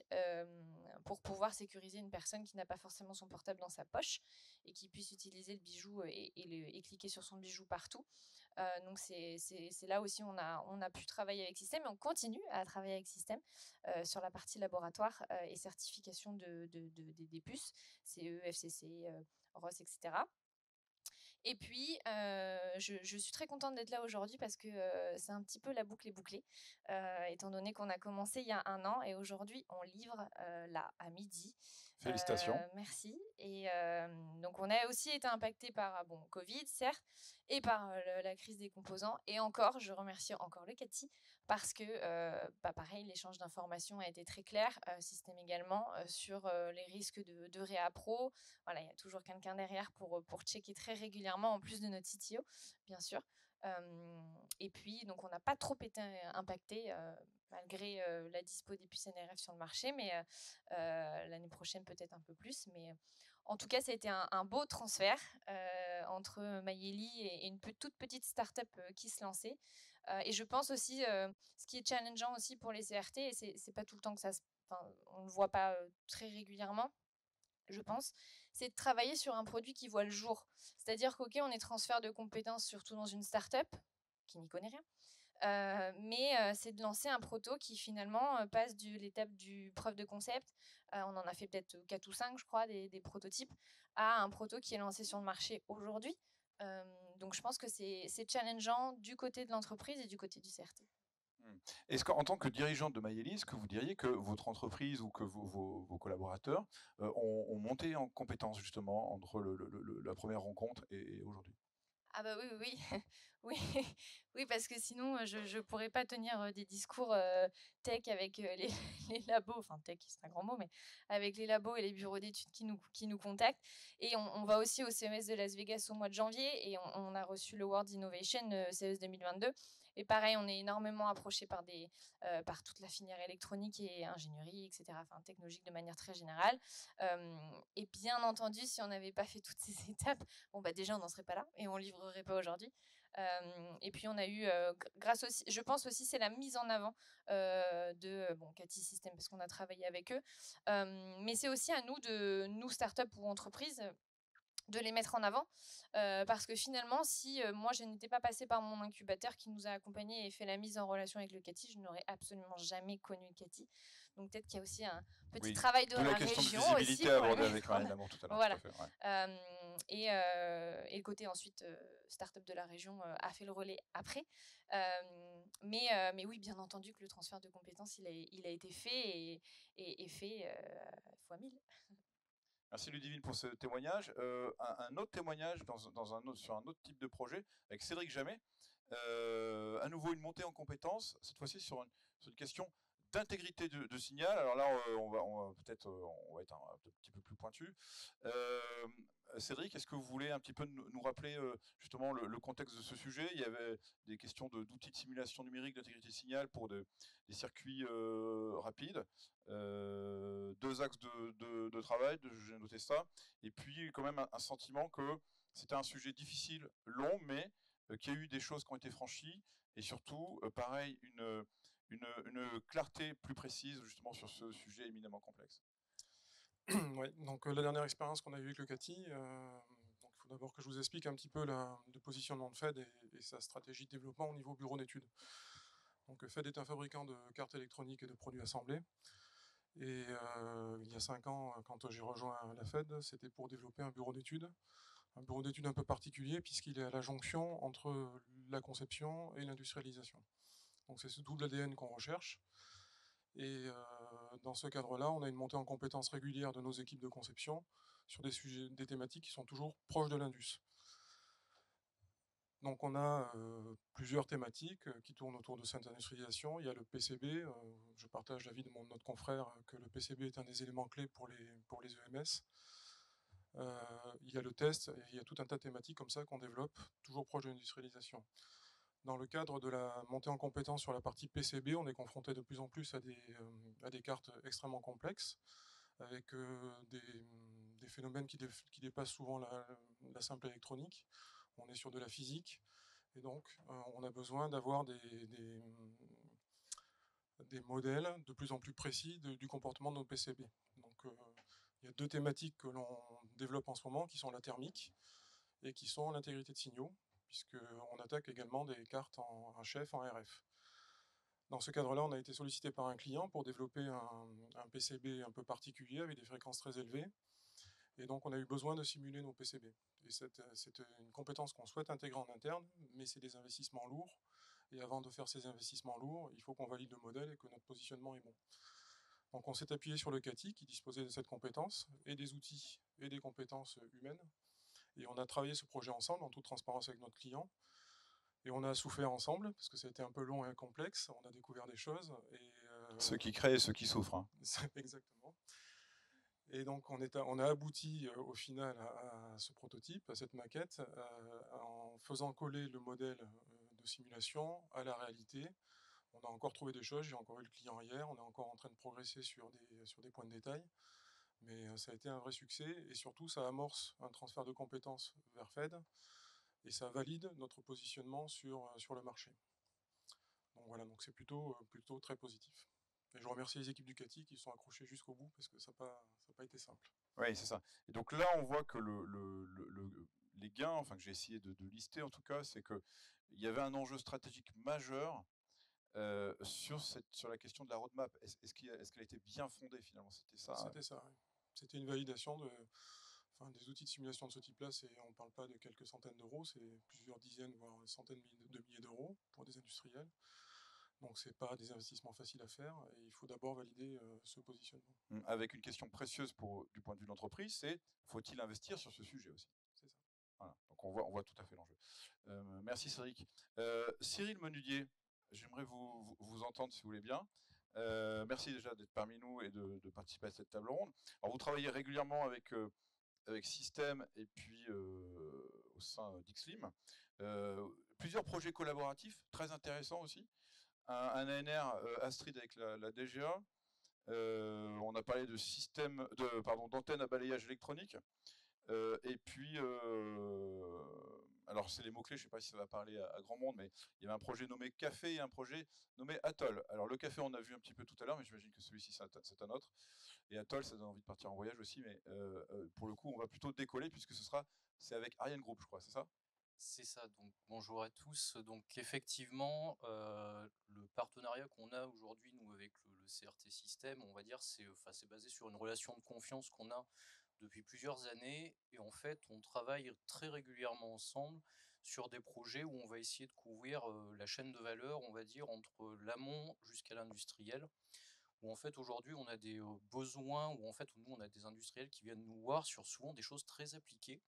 Speaker 5: pour pouvoir sécuriser une personne qui n'a pas forcément son portable dans sa poche et qui puisse utiliser le bijou et cliquer sur son bijou partout. Donc c'est là aussi on a pu travailler avec Système, et on continue à travailler avec Système sur la partie laboratoire et certification des puces, CE, FCC, ROS, etc. Et puis, je suis très contente d'être là aujourd'hui parce que c'est un petit peu la boucle est bouclée, étant donné qu'on a commencé il y a 1 an et aujourd'hui, on livre là, à midi.
Speaker 1: Félicitations.
Speaker 5: Merci. Et donc, on a aussi été impacté par Covid, certes, et par la crise des composants. Et encore, je remercie encore le CATI parce que, pareil, l'échange d'informations a été très clair, Système également, sur les risques de réappro. Voilà, il y a toujours quelqu'un derrière pour checker très régulièrement, en plus de notre CTO, bien sûr. Et puis, donc, on n'a pas trop été impacté malgré la dispo des puces NRF sur le marché, mais l'année prochaine peut-être un peu plus. Mais en tout cas, ça a été un beau transfert entre Mayeli et une toute petite start-up qui se lançait. Et je pense aussi, ce qui est challengeant aussi pour les CRT, et c'est pas tout le temps que on ne le voit pas très régulièrement, je pense, c'est de travailler sur un produit qui voit le jour. C'est-à-dire qu'ok, on est transfert de compétences, surtout dans une start-up qui n'y connaît rien, mais c'est de lancer un proto qui finalement passe de l'étape du preuve de concept, on en a fait peut-être 4 ou 5, je crois, des prototypes, à un proto qui est lancé sur le marché aujourd'hui. Donc je pense que c'est challengeant du côté de l'entreprise et du côté du CRT.
Speaker 1: Est-ce qu'en tant que dirigeante de Mayeli, est-ce que vous diriez que votre entreprise ou que vos collaborateurs ont monté en compétence justement entre la première rencontre et aujourd'hui?
Speaker 5: Ah bah oui, oui, oui. Oui, oui, parce que sinon, je ne pourrais pas tenir des discours tech avec les labos, enfin tech, c'est un grand mot, mais avec les labos et les bureaux d'études qui nous contactent. Et on va aussi au CES de Las Vegas au mois de janvier et on a reçu le World Innovation CES 2022. Et pareil, on est énormément approché par toute la filière électronique et ingénierie, etc., enfin technologique de manière très générale. Et bien entendu, si on n'avait pas fait toutes ces étapes, bon bah déjà on n'en serait pas là et on livrerait pas aujourd'hui. Et puis on a eu, grâce aussi, je pense aussi, c'est la mise en avant de CATI Système parce qu'on a travaillé avec eux. Mais c'est aussi à nous start-up ou entreprises, de les mettre en avant, parce que finalement, si moi je n'étais pas passée par mon incubateur qui nous a accompagnés et fait la mise en relation avec le CATI, je n'aurais absolument jamais connu le CATI. Donc peut-être qu'il y a aussi un petit travail de la région
Speaker 1: de visibilité
Speaker 5: aussi
Speaker 1: abordée avec Marianne Lamour tout à l'heure.
Speaker 5: voilà.
Speaker 1: Tout à fait, ouais.
Speaker 5: Et le côté ensuite start-up de la région a fait le relais après. Mais oui, bien entendu que le transfert de compétences, il a été fait et fait fois 1000.
Speaker 1: Merci Ludivine pour ce témoignage. Un autre témoignage sur un autre type de projet avec Cédric Jamet. À nouveau une montée en compétences, cette fois-ci sur une question d'intégrité de signal. Alors là, on va peut-être être un petit peu plus pointu. Cédric, est-ce que vous voulez un petit peu nous rappeler justement le contexte de ce sujet? Il y avait des questions d'outils de simulation numérique d'intégrité de signal pour des circuits rapides. 2 axes de travail, j'ai noté ça. Et puis quand même un sentiment que c'était un sujet difficile, long, mais qu'il y a eu des choses qui ont été franchies et surtout, pareil, une clarté plus précise justement sur ce sujet éminemment complexe.
Speaker 3: Oui, donc la dernière expérience qu'on a eue avec le CATI, donc il faut d'abord que je vous explique un petit peu le positionnement de FED et sa stratégie de développement au niveau bureau d'études. Donc FED est un fabricant de cartes électroniques et de produits assemblés. Et il y a 5 ans, quand j'ai rejoint la FED, c'était pour développer un bureau d'études un peu particulier puisqu'il est à la jonction entre la conception et l'industrialisation. Donc c'est ce double ADN qu'on recherche. Et dans ce cadre-là, on a une montée en compétences régulière de nos équipes de conception sur des sujets, des thématiques qui sont toujours proches de l'Indus. Donc on a plusieurs thématiques qui tournent autour de cette industrialisation. Il y a le PCB, je partage l'avis de notre confrère que le PCB est un des éléments clés pour les EMS. Il y a le test, et il y a tout un tas de thématiques comme ça qu'on développe, toujours proche de l'industrialisation. Dans le cadre de la montée en compétence sur la partie PCB, on est confronté de plus en plus à des cartes extrêmement complexes, avec des phénomènes qui dépassent souvent la simple électronique. On est sur de la physique, et donc on a besoin d'avoir des modèles de plus en plus précis du comportement de nos PCB. Donc il y a deux thématiques que l'on développe en ce moment, qui sont la thermique et qui sont l'intégrité de signaux, puisqu'on attaque également des cartes en chef, en RF. Dans ce cadre-là, on a été sollicité par un client pour développer un PCB un peu particulier avec des fréquences très élevées. Et donc, on a eu besoin de simuler nos PCB. Et c'est une compétence qu'on souhaite intégrer en interne, mais c'est des investissements lourds. Et avant de faire ces investissements lourds, il faut qu'on valide le modèle et que notre positionnement est bon. Donc, on s'est appuyé sur le CATI qui disposait de cette compétence et des outils et des compétences humaines. Et on a travaillé ce projet ensemble, en toute transparence avec notre client. Et on a souffert ensemble, parce que ça a été un peu long et complexe. On a découvert des choses.
Speaker 1: Ceux qui créent et ceux qui souffrent. Hein.
Speaker 3: Exactement. Et donc, on a abouti au final à ce prototype, à cette maquette, en faisant coller le modèle de simulation à la réalité. On a encore trouvé des choses, j'ai encore eu le client hier, on est encore en train de progresser sur des points de détail. Mais ça a été un vrai succès, et surtout, ça amorce un transfert de compétences vers FED, et ça valide notre positionnement sur le marché. Donc voilà, donc c'est plutôt très positif. Et je remercie les équipes du CATI qui sont accrochées jusqu'au bout, parce que ça n'a pas été simple.
Speaker 1: Oui, c'est ça. Et donc là, on voit que les gains, enfin que j'ai essayé de lister en tout cas, c'est qu'il y avait un enjeu stratégique majeur sur la question de la roadmap. Est-ce qu'elle était bien fondée finalement? C'était ça.
Speaker 3: C'était ça, oui. C'était une validation des outils de simulation de ce type-là. On ne parle pas de quelques centaines d'euros, c'est plusieurs dizaines, voire centaines de milliers d'euros pour des industriels. Donc ce n'est pas des investissements faciles à faire, et il faut d'abord valider ce positionnement.
Speaker 1: Avec une question précieuse du point de vue de l'entreprise, c'est faut-il investir sur ce sujet aussi?
Speaker 3: C'est ça.
Speaker 1: Voilà. Donc on voit tout à fait l'enjeu. Merci Cédric. Cyril Menudier, j'aimerais vous entendre si vous voulez bien. Merci déjà d'être parmi nous et de participer à cette table ronde. Alors vous travaillez régulièrement avec Système et puis au sein d'Xlim. Plusieurs projets collaboratifs très intéressants aussi. Un ANR Astrid avec la DGA. On a parlé de d'antenne à balayage électronique. Et puis, alors c'est les mots-clés, je ne sais pas si ça va parler à grand monde, mais il y avait un projet nommé Café et un projet nommé Atoll. Alors le café, on a vu un petit peu tout à l'heure, mais j'imagine que celui-ci, c'est un autre. Et Atoll, ça donne envie de partir en voyage aussi, mais pour le coup, on va plutôt décoller, puisque c'est avec Ariane Group, je crois, c'est ça?
Speaker 6: C'est ça, donc bonjour à tous. Donc effectivement, le partenariat qu'on a aujourd'hui, nous, avec le CRT Système, on va dire, c'est basé sur une relation de confiance qu'on a depuis plusieurs années. Et en fait, on travaille très régulièrement ensemble sur des projets où on va essayer de couvrir la chaîne de valeur, on va dire, entre l'amont jusqu'à l'industriel. Où en fait, aujourd'hui, on a des besoins, où en fait, nous, on a des industriels qui viennent nous voir sur souvent des choses très appliquées,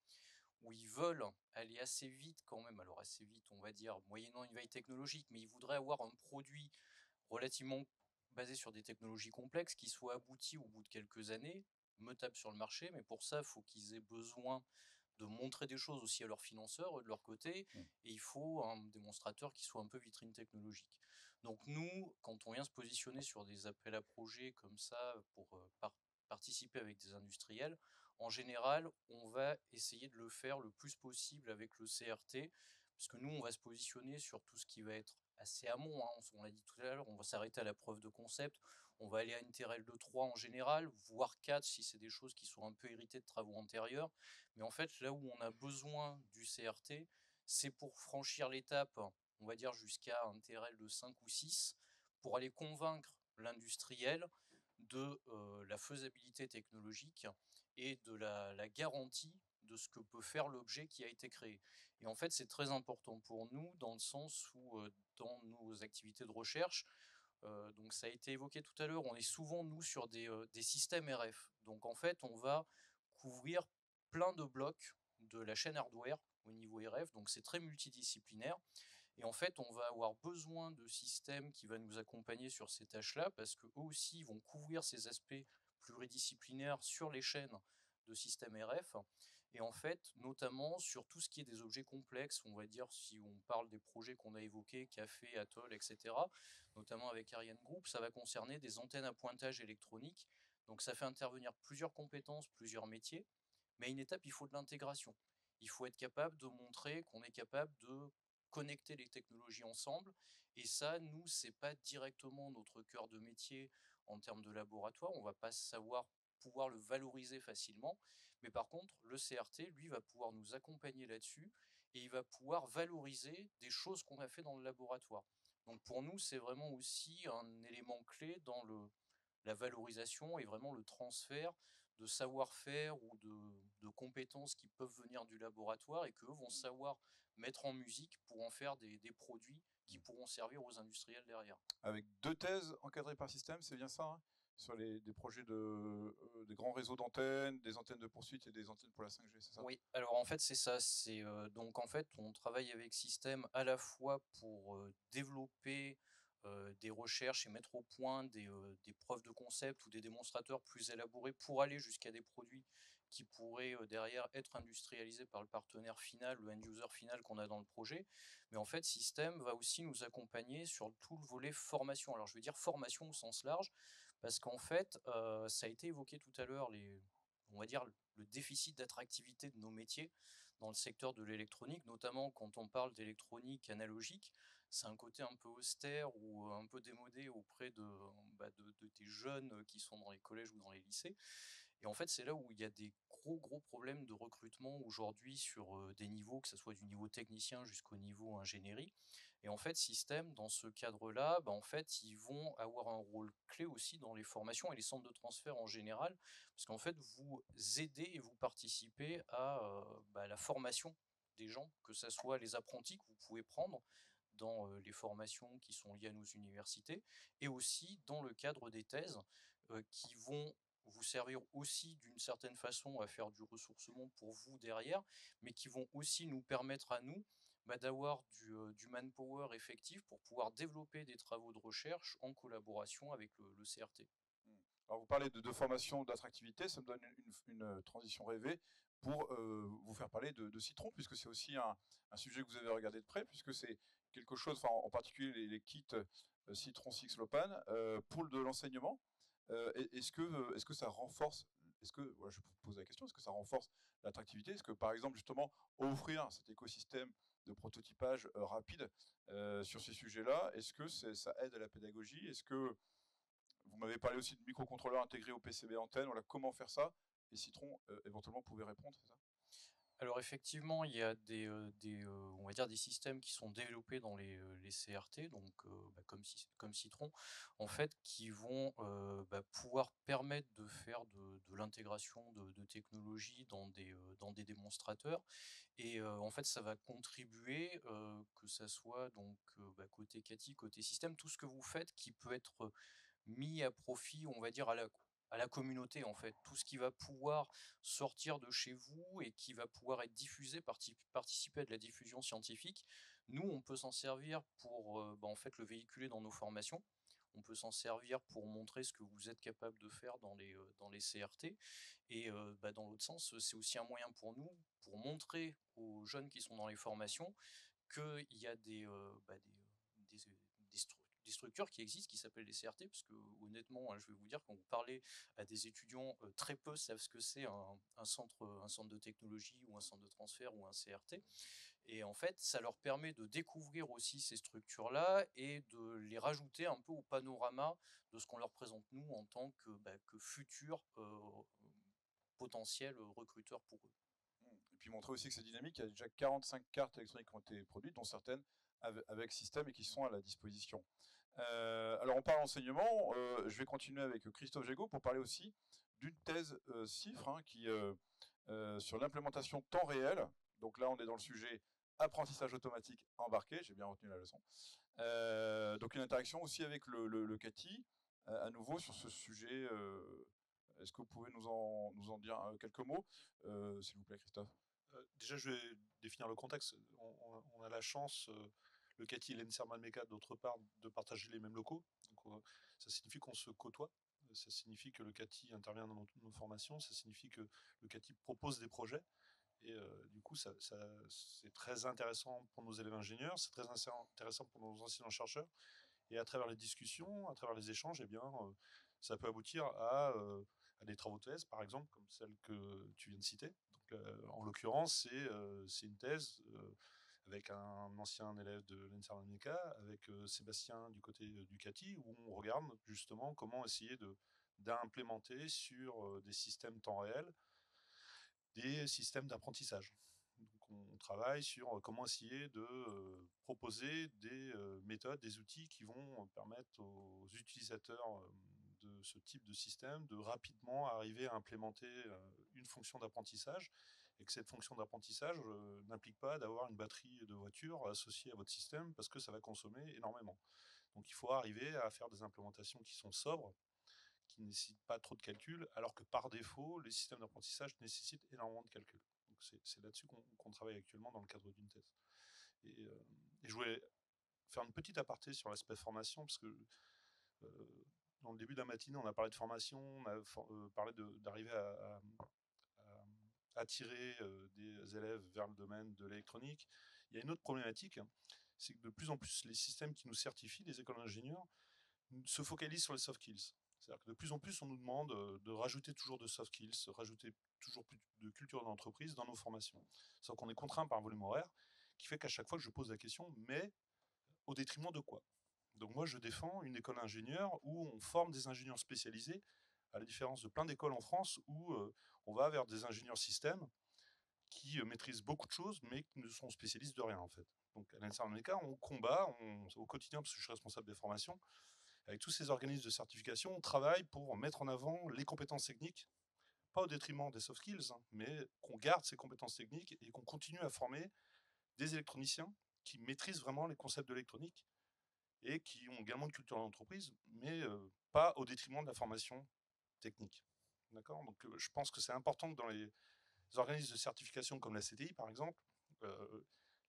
Speaker 6: où ils veulent aller assez vite quand même, alors assez vite on va dire moyennant une veille technologique, mais ils voudraient avoir un produit relativement basé sur des technologies complexes qui soit abouti au bout de quelques années, meutable sur le marché, mais pour ça il faut qu'ils aient besoin de montrer des choses aussi à leurs financeurs de leur côté, et il faut un démonstrateur qui soit un peu vitrine technologique. Donc nous, quand on vient se positionner sur des appels à projets comme ça pour participer avec des industriels, en général, on va essayer de le faire le plus possible avec le CRT, parce que nous, on va se positionner sur tout ce qui va être assez amont, hein. On l'a dit tout à l'heure, on va s'arrêter à la preuve de concept, on va aller à une TRL de 3 en général, voire 4 si c'est des choses qui sont un peu héritées de travaux antérieurs. Mais en fait, là où on a besoin du CRT, c'est pour franchir l'étape, on va dire jusqu'à un TRL de 5 ou 6, pour aller convaincre l'industriel de la faisabilité technologique et de la garantie de ce que peut faire l'objet qui a été créé. Et en fait, c'est très important pour nous dans le sens où, dans nos activités de recherche, Donc ça a été évoqué tout à l'heure, on est souvent nous sur des systèmes RF. Donc en fait on va couvrir plein de blocs de la chaîne hardware au niveau RF, donc c'est très multidisciplinaire. Et en fait, on va avoir besoin de systèmes qui vont nous accompagner sur ces tâches-là, parce qu'eux aussi vont couvrir ces aspects pluridisciplinaires sur les chaînes de systèmes RF. Et en fait, notamment sur tout ce qui est des objets complexes, on va dire, si on parle des projets qu'on a évoqués, Café, Atoll, etc., notamment avec Ariane Group, ça va concerner des antennes à pointage électronique. Donc ça fait intervenir plusieurs compétences, plusieurs métiers, mais à une étape, il faut de l'intégration. Il faut être capable de montrer qu'on est capable de connecter les technologies ensemble. Et ça, nous, c'est pas directement notre cœur de métier en termes de laboratoire. On va pas savoir pouvoir le valoriser facilement. Mais par contre, le CRT, lui, va pouvoir nous accompagner là-dessus et il va pouvoir valoriser des choses qu'on a fait dans le laboratoire. Donc pour nous, c'est vraiment aussi un élément clé dans la valorisation et vraiment le transfert de savoir-faire ou de compétences qui peuvent venir du laboratoire et qu'eux vont savoir mettre en musique pour en faire des produits qui pourront servir aux industriels derrière.
Speaker 1: Avec 2 thèses encadrées par système, c'est bien ça, hein, sur des projets des grands réseaux d'antennes, des antennes de poursuite et des antennes pour la 5G, c'est ça?
Speaker 6: Oui, alors en fait c'est ça, donc en fait on travaille avec Système à la fois pour développer des recherches et mettre au point des preuves de concept ou des démonstrateurs plus élaborés pour aller jusqu'à des produits qui pourraient derrière être industrialisés par le partenaire final, le end-user final qu'on a dans le projet. Mais en fait, Système va aussi nous accompagner sur tout le volet formation. Alors je veux dire formation au sens large, parce qu'en fait, ça a été évoqué tout à l'heure, on va dire le déficit d'attractivité de nos métiers dans le secteur de l'électronique, notamment quand on parle d'électronique analogique. C'est un côté un peu austère ou un peu démodé auprès des jeunes qui sont dans les collèges ou dans les lycées. Et en fait, c'est là où il y a des gros problèmes de recrutement aujourd'hui sur des niveaux, que ce soit du niveau technicien jusqu'au niveau ingénierie. Et en fait, Système, dans ce cadre-là, en fait, ils vont avoir un rôle clé aussi dans les formations et les centres de transfert en général, parce qu'en fait, vous aidez et vous participez à la formation des gens, que ce soit les apprentis que vous pouvez prendre dans les formations qui sont liées à nos universités, et aussi dans le cadre des thèses qui vont vous servir aussi d'une certaine façon à faire du ressourcement pour vous derrière, mais qui vont aussi nous permettre à nous d'avoir du manpower effectif pour pouvoir développer des travaux de recherche en collaboration avec le CRT.
Speaker 1: Alors vous parlez de formation, d'attractivité, ça me donne une transition rêvée pour vous faire parler de Citron, puisque c'est aussi un sujet que vous avez regardé de près, puisque c'est quelque chose, en particulier les kits Citron Six Lopan, pour de l'enseignement. Est-ce que ça renforce, je vous pose la question, est-ce que ça renforce l'attractivité? Est-ce que par exemple justement offrir cet écosystème de prototypage rapide sur ces sujets-là, est-ce que ça aide à la pédagogie? Est-ce que vous m'avez parlé aussi de microcontrôleurs intégrés au PCB antenne, voilà, comment faire ça? Et Citron éventuellement pouvait répondre, c'est ça?
Speaker 6: Alors effectivement, il y a on va dire des systèmes qui sont développés dans les CRT, donc comme Citron, en fait, qui vont pouvoir permettre de faire de l'intégration de technologies dans des démonstrateurs. Et en fait, ça va contribuer, que ça soit donc côté CATI, côté système, tout ce que vous faites qui peut être mis à profit, on va dire, à la communauté, en fait. Tout ce qui va pouvoir sortir de chez vous et qui va pouvoir être diffusé, participer à de la diffusion scientifique. Nous, on peut s'en servir pour en fait, le véhiculer dans nos formations. On peut s'en servir pour montrer ce que vous êtes capable de faire dans les CRT. Et dans l'autre sens, c'est aussi un moyen pour nous, pour montrer aux jeunes qui sont dans les formations qu'il y a des structures qui existent, qui s'appellent les CRT, parce que honnêtement, je vais vous dire, quand vous parlez à des étudiants, très peu savent ce que c'est un centre de technologie ou un centre de transfert ou un CRT. Et en fait, ça leur permet de découvrir aussi ces structures-là et de les rajouter un peu au panorama de ce qu'on leur présente nous en tant que futurs potentiels recruteurs pour eux.
Speaker 1: Et puis montrer aussi que c'est dynamique, il y a déjà 45 cartes électroniques qui ont été produites, dont certaines avec système et qui sont à la disposition. Alors on parle enseignement, je vais continuer avec Christophe Gégaud pour parler aussi d'une thèse CIFRE qui sur l'implémentation temps réel. Donc là on est dans le sujet apprentissage automatique embarqué, j'ai bien retenu la leçon. Donc une interaction aussi avec le CATI, à nouveau sur ce sujet. Est-ce que vous pouvez nous en dire quelques mots, s'il vous plaît, Christophe?
Speaker 4: Déjà, je vais définir le contexte. On a la chance, le CATI et l'ENSERMA MECA, d'autre part, de partager les mêmes locaux. Donc, ça signifie qu'on se côtoie. Ça signifie que le CATI intervient dans nos formations. Ça signifie que le CATI propose des projets. Et du coup, c'est très intéressant pour nos élèves ingénieurs, c'est très intéressant pour nos enseignants-chercheurs. Et à travers les discussions, à travers les échanges, eh bien, ça peut aboutir à des travaux de thèse, par exemple, comme celle que tu viens de citer. Donc, en l'occurrence, c'est une thèse avec un ancien élève de l'ENSERMA MECA, avec Sébastien du côté du CATI, où on regarde justement comment essayer d'implémenter sur des systèmes temps réel des systèmes d'apprentissage. Donc on travaille sur comment essayer de proposer des méthodes, des outils qui vont permettre aux utilisateurs de ce type de système de rapidement arriver à implémenter une fonction d'apprentissage, et que cette fonction d'apprentissage n'implique pas d'avoir une batterie de voiture associée à votre système parce que ça va consommer énormément. Donc il faut arriver à faire des implémentations qui sont sobres, qui ne nécessitent pas trop de calculs, alors que par défaut, les systèmes d'apprentissage nécessitent énormément de calculs. Donc c'est là-dessus qu'on travaille actuellement dans le cadre d'une thèse. Et je voulais faire une petite aparté sur l'aspect formation, parce que dans le début de la matinée, on a parlé de formation, on a parlé d'arriver à attirer des élèves vers le domaine de l'électronique. Il y a une autre problématique, hein, c'est que de plus en plus, les systèmes qui nous certifient, les écoles d'ingénieurs, se focalisent sur les soft skills. C'est-à-dire que de plus en plus, on nous demande de rajouter toujours de soft skills, rajouter toujours plus de culture d'entreprise dans nos formations. Sauf qu'on est contraint par un volume horaire qui fait qu'à chaque fois que je pose la question, mais au détriment de quoi? Donc moi, je défends une école d'ingénieurs où on forme des ingénieurs spécialisés, à la différence de plein d'écoles en France où on va vers des ingénieurs systèmes qui maîtrisent beaucoup de choses, mais qui ne sont spécialistes de rien, en fait. Donc à l'ENSERMA MECA, on combat au quotidien, parce que je suis responsable des formations, avec tous ces organismes de certification, on travaille pour mettre en avant les compétences techniques, pas au détriment des soft skills, hein, mais qu'on garde ces compétences techniques et qu'on continue à former des électroniciens qui maîtrisent vraiment les concepts de l'électronique et qui ont également une culture d'entreprise, mais pas au détriment de la formation technique. D'accord? Donc je pense que c'est important que dans les organismes de certification comme la CTI, par exemple,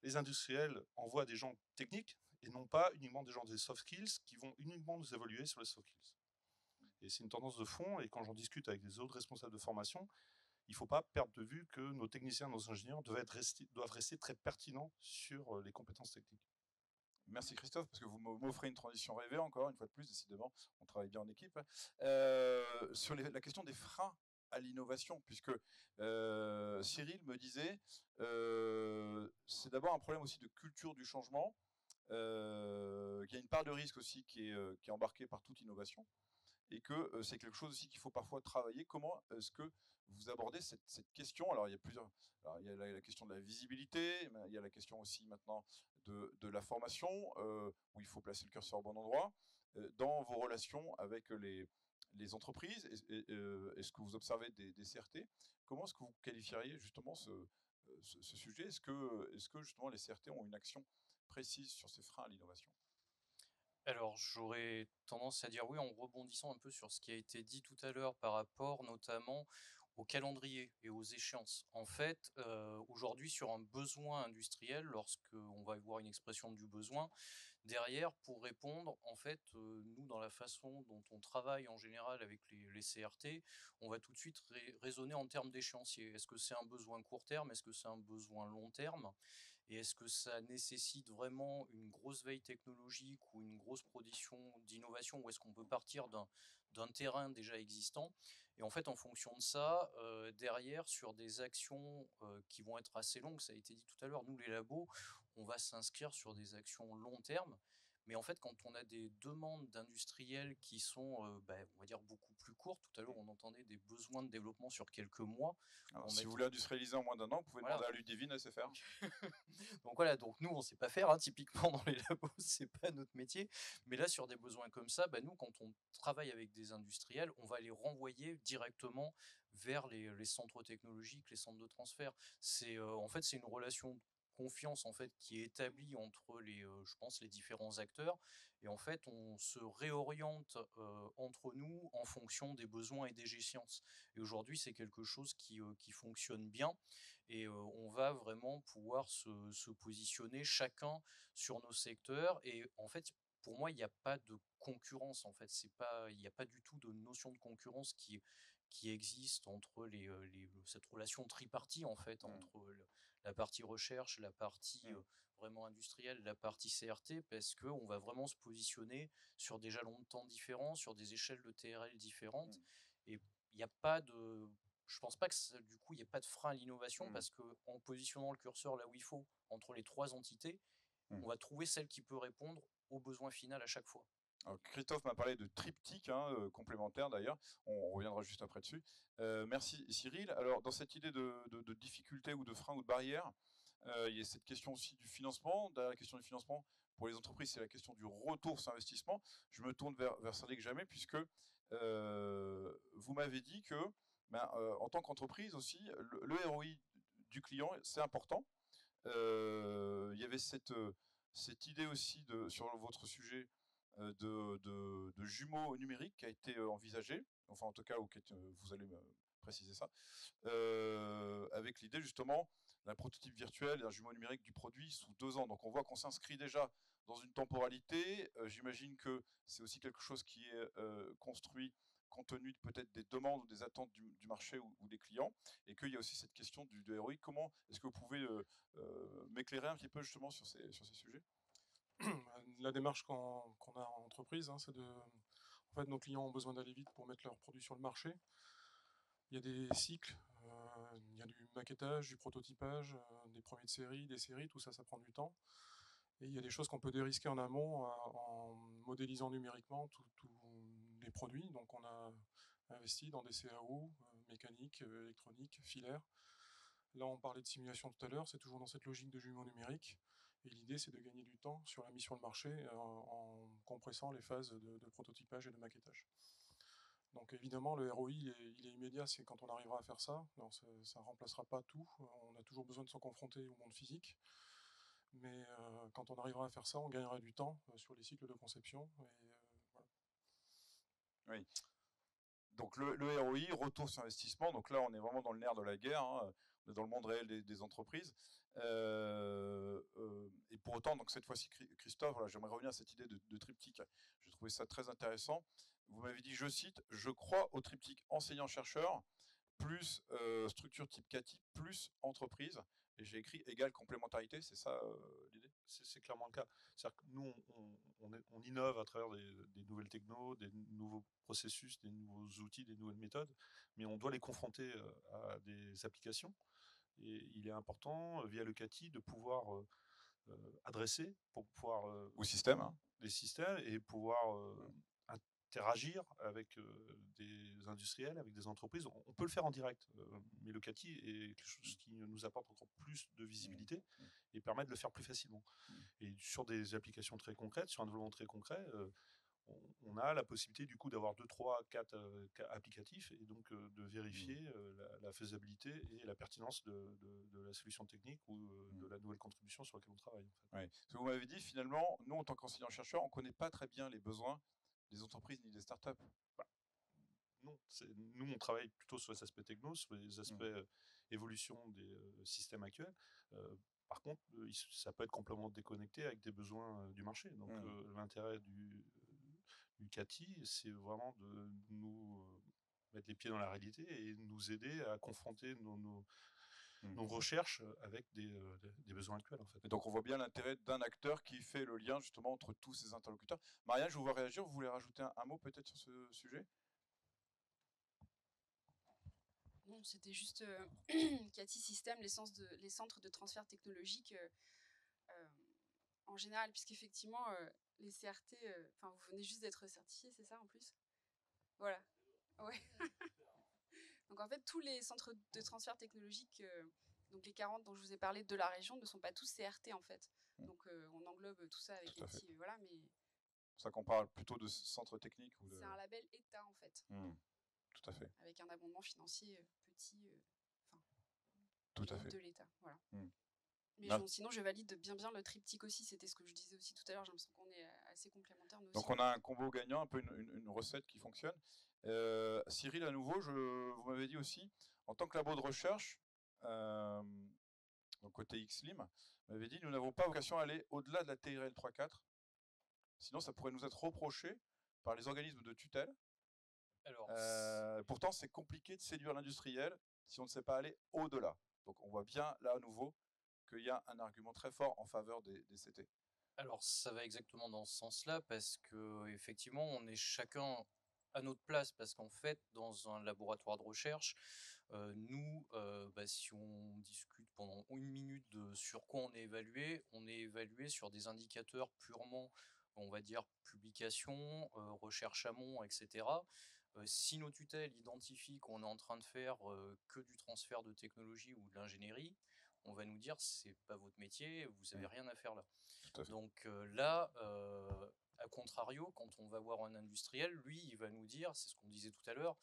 Speaker 4: les industriels envoient des gens techniques et non pas uniquement des gens des soft skills qui vont uniquement nous évoluer sur les soft skills. Et c'est une tendance de fond, et quand j'en discute avec des autres responsables de formation, il ne faut pas perdre de vue que nos techniciens, nos ingénieurs doivent rester très pertinents sur les compétences techniques.
Speaker 1: Merci Christophe, parce que vous m'offrez une transition rêvée encore, une fois de plus, décidément, on travaille bien en équipe. Sur la question des freins à l'innovation, puisque Cyril me disait, c'est d'abord un problème aussi de culture du changement, il y a une part de risque aussi qui est embarquée par toute innovation, et que c'est quelque chose aussi qu'il faut parfois travailler. Comment est-ce que vous abordez cette question? Alors, il y a plusieurs. Alors, il y a la question de la visibilité, mais il y a la question aussi maintenant de la formation, où il faut placer le curseur au bon endroit. Dans vos relations avec les entreprises, est-ce que vous observez des CRT? Comment est-ce que vous qualifieriez justement ce sujet? Est-ce que justement les CRT ont une action précise sur ces freins à l'innovation?
Speaker 6: Alors, j'aurais tendance à dire oui en rebondissant un peu sur ce qui a été dit tout à l'heure par rapport notamment au calendrier et aux échéances. En fait, aujourd'hui, sur un besoin industriel, lorsqu'on va voir une expression du besoin, derrière, pour répondre, en fait, nous, dans la façon dont on travaille en général avec les CRT, on va tout de suite raisonner en termes d'échéancier. Est-ce que c'est un besoin court terme? Est-ce que c'est un besoin long terme? Et est-ce que ça nécessite vraiment une grosse veille technologique ou une grosse production d'innovation, ou est-ce qu'on peut partir d'un terrain déjà existant? Et en fait, en fonction de ça, derrière, sur des actions qui vont être assez longues, ça a été dit tout à l'heure, nous, les labos, on va s'inscrire sur des actions long terme. Mais en fait, quand on a des demandes d'industriels qui sont, on va dire, beaucoup plus courtes, tout à l'heure, on entendait des besoins de développement sur quelques mois.
Speaker 1: Alors, si vous voulez industrialiser en moins d'un an, vous pouvez demander à Ludivine SFR.
Speaker 6: Donc voilà, donc nous on sait pas faire, hein, typiquement dans les labos, c'est pas notre métier. Mais là, sur des besoins comme ça, nous, quand on travaille avec des industriels, on va les renvoyer directement vers les centres technologiques, les centres de transfert. En fait, c'est une relation confiance en fait qui est établie entre je pense, les différents acteurs. Et en fait, on se réoriente entre nous en fonction des besoins et des échéances. Et aujourd'hui, c'est quelque chose qui fonctionne bien. Et on va vraiment pouvoir se positionner chacun sur nos secteurs. Et en fait, pour moi, il n'y a pas de concurrence. En fait, il n'y a pas du tout de notion de concurrence qui existe entre cette relation tripartie en fait entre la partie recherche, la partie vraiment industrielle, la partie CRT, parce qu'on va vraiment se positionner sur des jalons de temps différents, sur des échelles de TRL différentes. Et il n'y a pas de... Je pense pas que du coup, il n'y a pas de frein à l'innovation, parce qu'en positionnant le curseur là où il faut, entre les trois entités, on va trouver celle qui peut répondre aux besoins finaux à chaque fois.
Speaker 1: Alors, Christophe m'a parlé de triptyque, complémentaire d'ailleurs, on reviendra juste après dessus. Merci Cyril. Alors dans cette idée de difficulté ou de frein ou de barrière, il y a cette question aussi du financement. Derrière la question du financement, pour les entreprises, c'est la question du retour sur investissement. Je me tourne vers Cédric Jamet, puisque vous m'avez dit que, en tant qu'entreprise aussi, le ROI du client, c'est important. Il y avait cette idée aussi sur votre sujet de jumeaux numériques qui a été envisagée, enfin en tout cas, vous allez me préciser ça, avec l'idée justement d'un prototype virtuel et d'un jumeau numérique du produit sous 2 ans. Donc on voit qu'on s'inscrit déjà dans une temporalité. J'imagine que c'est aussi quelque chose qui est construit compte tenu peut-être des demandes ou des attentes du marché ou des clients, et qu'il y a aussi cette question de ROI. Comment est-ce que vous pouvez m'éclairer un petit peu justement sur ces sujets?
Speaker 3: La démarche qu'on a en entreprise, c'est en fait, nos clients ont besoin d'aller vite pour mettre leurs produits sur le marché. Il y a des cycles, il y a du maquettage, du prototypage, des premiers de série, des séries, tout ça, ça prend du temps. Et il y a des choses qu'on peut dérisquer en amont en modélisant numériquement tous les produits. Donc on a investi dans des CAO, mécaniques, électroniques, filaires. Là, on parlait de simulation tout à l'heure, c'est toujours dans cette logique de jumeaux numériques. Et l'idée, c'est de gagner du temps sur la mise sur le marché en compressant les phases de prototypage et de maquettage. Donc évidemment, le ROI, il est immédiat, c'est quand on arrivera à faire ça. Alors, ça ne remplacera pas tout, on a toujours besoin de se confronter au monde physique. Mais quand on arrivera à faire ça, on gagnera du temps sur les cycles de conception. Et, voilà.
Speaker 1: Oui. Donc le ROI, retour sur investissement, donc là on est vraiment dans le nerf de la guerre, on est dans le monde réel des entreprises. Et pour autant, donc cette fois-ci, Christophe, voilà, j'aimerais revenir à cette idée de triptyque. J'ai trouvé ça très intéressant. Vous m'avez dit, je cite, je crois au triptyque enseignant-chercheur, plus structure type CATI, plus entreprise. Et j'ai écrit égale complémentarité, c'est ça l'idée?
Speaker 4: C'est clairement le cas. C'est-à-dire que nous, on innove à travers des nouvelles technos, des nouveaux processus, des nouveaux outils, des nouvelles méthodes, mais on doit les confronter à des applications. Et il est important, via le CATI, de pouvoir adresser, pour pouvoir
Speaker 1: au système,
Speaker 4: des systèmes et pouvoir interagir avec des industriels, avec des entreprises. On peut le faire en direct, mais le CATI est quelque chose qui nous apporte encore plus de visibilité et permet de le faire plus facilement. Et sur des applications très concrètes, sur un développement très concret, on a la possibilité du coup d'avoir 2, 3, 4 applicatifs et donc de vérifier la faisabilité et la pertinence de la solution technique ou de la nouvelle contribution sur laquelle on travaille. En fait.
Speaker 1: Ouais. Ce que vous m'avez dit, finalement, nous en tant qu'enseignants-chercheurs, on ne connaît pas très bien les besoins des entreprises ni des startups.
Speaker 4: Non, nous on travaille plutôt sur les aspects techno, sur les aspects évolution des systèmes actuels. Par contre, ça peut être complètement déconnecté avec des besoins du marché. Donc l'intérêt du CATI, c'est vraiment de nous mettre les pieds dans la réalité et nous aider à confronter nos recherches avec des besoins actuels. En fait.
Speaker 1: Et donc on voit bien l'intérêt d'un acteur qui fait le lien justement entre tous ces interlocuteurs. Marianne, je vous vois réagir, vous voulez rajouter un mot peut-être sur ce sujet?
Speaker 2: Non, c'était juste CATI System, les centres de transfert technologique en général, puisqu'effectivement, les CRT, vous venez juste d'être certifié, c'est ça en plus? Voilà. Ouais. Donc en fait, tous les centres de transfert technologique, donc les 40 dont je vous ai parlé de la région, ne sont pas tous CRT en fait. Donc on englobe tout ça avec CATI, voilà, mais...
Speaker 1: C'est ça qu'on parle plutôt de centre technique ou de...
Speaker 2: C'est un label État en fait.
Speaker 1: Tout à fait.
Speaker 2: Avec un abondement financier petit,
Speaker 1: tout à fait.
Speaker 2: de l'État, voilà. Mais sinon, je valide bien le triptyque aussi. C'était ce que je disais aussi tout à l'heure. J'ai l'impression qu'on est assez complémentaires. Nous
Speaker 1: Donc
Speaker 2: aussi.
Speaker 1: on a un combo gagnant, un peu une recette qui fonctionne. Cyril, à nouveau, vous m'avez dit aussi, en tant que labo de recherche, donc côté XLIM, vous m'avez dit, nous n'avons pas vocation à aller au-delà de la TRL 3.4. Sinon, ça pourrait nous être reproché par les organismes de tutelle.
Speaker 6: Alors,
Speaker 1: pourtant, c'est compliqué de séduire l'industriel si on ne sait pas aller au-delà. Donc on voit bien, là, à nouveau, qu'il y a un argument très fort en faveur des CT.
Speaker 6: Alors, ça va exactement dans ce sens-là, parce que effectivement, on est chacun à notre place, parce qu'en fait, dans un laboratoire de recherche, nous, si on discute pendant une minute de sur quoi on est évalué sur des indicateurs purement, on va dire, publication, recherche amont, etc. Si nos tutelles identifient qu'on est en train de faire que du transfert de technologie ou de l'ingénierie, on va nous dire c'est pas votre métier, vous avez rien à faire là. Donc là, à contrario, quand on va voir un industriel, lui, il va nous dire, c'est ce qu'on disait tout à l'heure,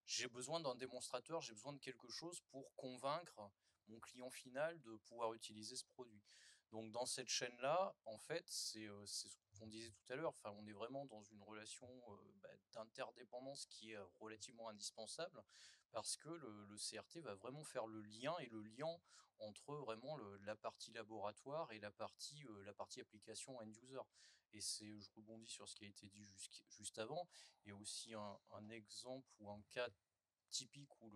Speaker 6: j'ai besoin d'un démonstrateur, j'ai besoin de quelque chose pour convaincre mon client final de pouvoir utiliser ce produit. Donc dans cette chaîne-là, en fait, c'est ce qu'on disait tout à l'heure, enfin, on est vraiment dans une relation d'interdépendance qui est relativement indispensable, parce que le CRT va vraiment faire le lien, et le lien entre vraiment la partie laboratoire et la partie application end-user. Et je rebondis sur ce qui a été dit juste avant, il y a aussi un exemple ou un cas typique où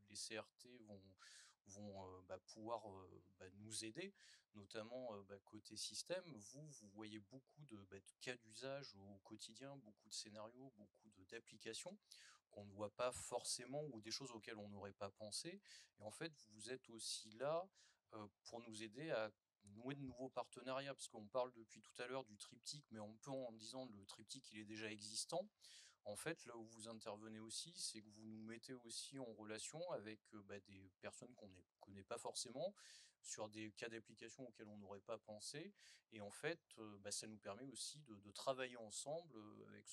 Speaker 6: les CRT vont pouvoir nous aider, notamment côté système. Vous voyez beaucoup de cas d'usage au quotidien, beaucoup de scénarios, beaucoup d'applications qu'on ne voit pas forcément, ou des choses auxquelles on n'aurait pas pensé. Et en fait, vous êtes aussi là pour nous aider à nouer de nouveaux partenariats, parce qu'on parle depuis tout à l'heure du triptyque, mais on peut, en disant le triptyque il est déjà existant. En fait, là où vous intervenez aussi, c'est que vous nous mettez aussi en relation avec des personnes qu'on ne connaît pas forcément, sur des cas d'application auxquels on n'aurait pas pensé. Et en fait, ça nous permet aussi de travailler ensemble avec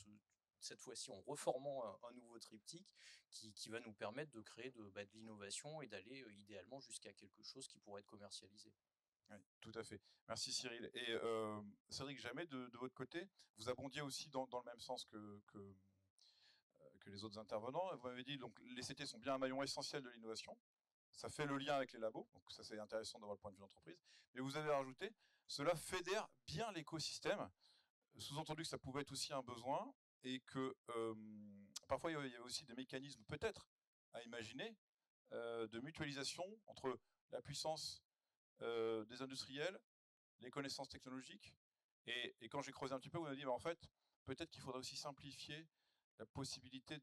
Speaker 6: cette fois-ci en reformant un nouveau triptyque qui va nous permettre de créer de l'innovation et d'aller idéalement jusqu'à quelque chose qui pourrait être commercialisé.
Speaker 1: Oui, tout à fait. Merci Cyril. Et Cédric Jamais, de votre côté, vous abondiez aussi dans le même sens que les autres intervenants. Vous m'avez dit donc les CT sont bien un maillon essentiel de l'innovation. Ça fait le lien avec les labos, donc ça c'est intéressant d'avoir le point de vue d'entreprise. Mais vous avez rajouté, cela fédère bien l'écosystème, sous-entendu que ça pouvait être aussi un besoin, et que parfois il y a aussi des mécanismes peut-être à imaginer de mutualisation entre la puissance des industriels, les connaissances technologiques. Et quand j'ai creusé un petit peu, on m'a dit, en fait, peut-être qu'il faudrait aussi simplifier la possibilité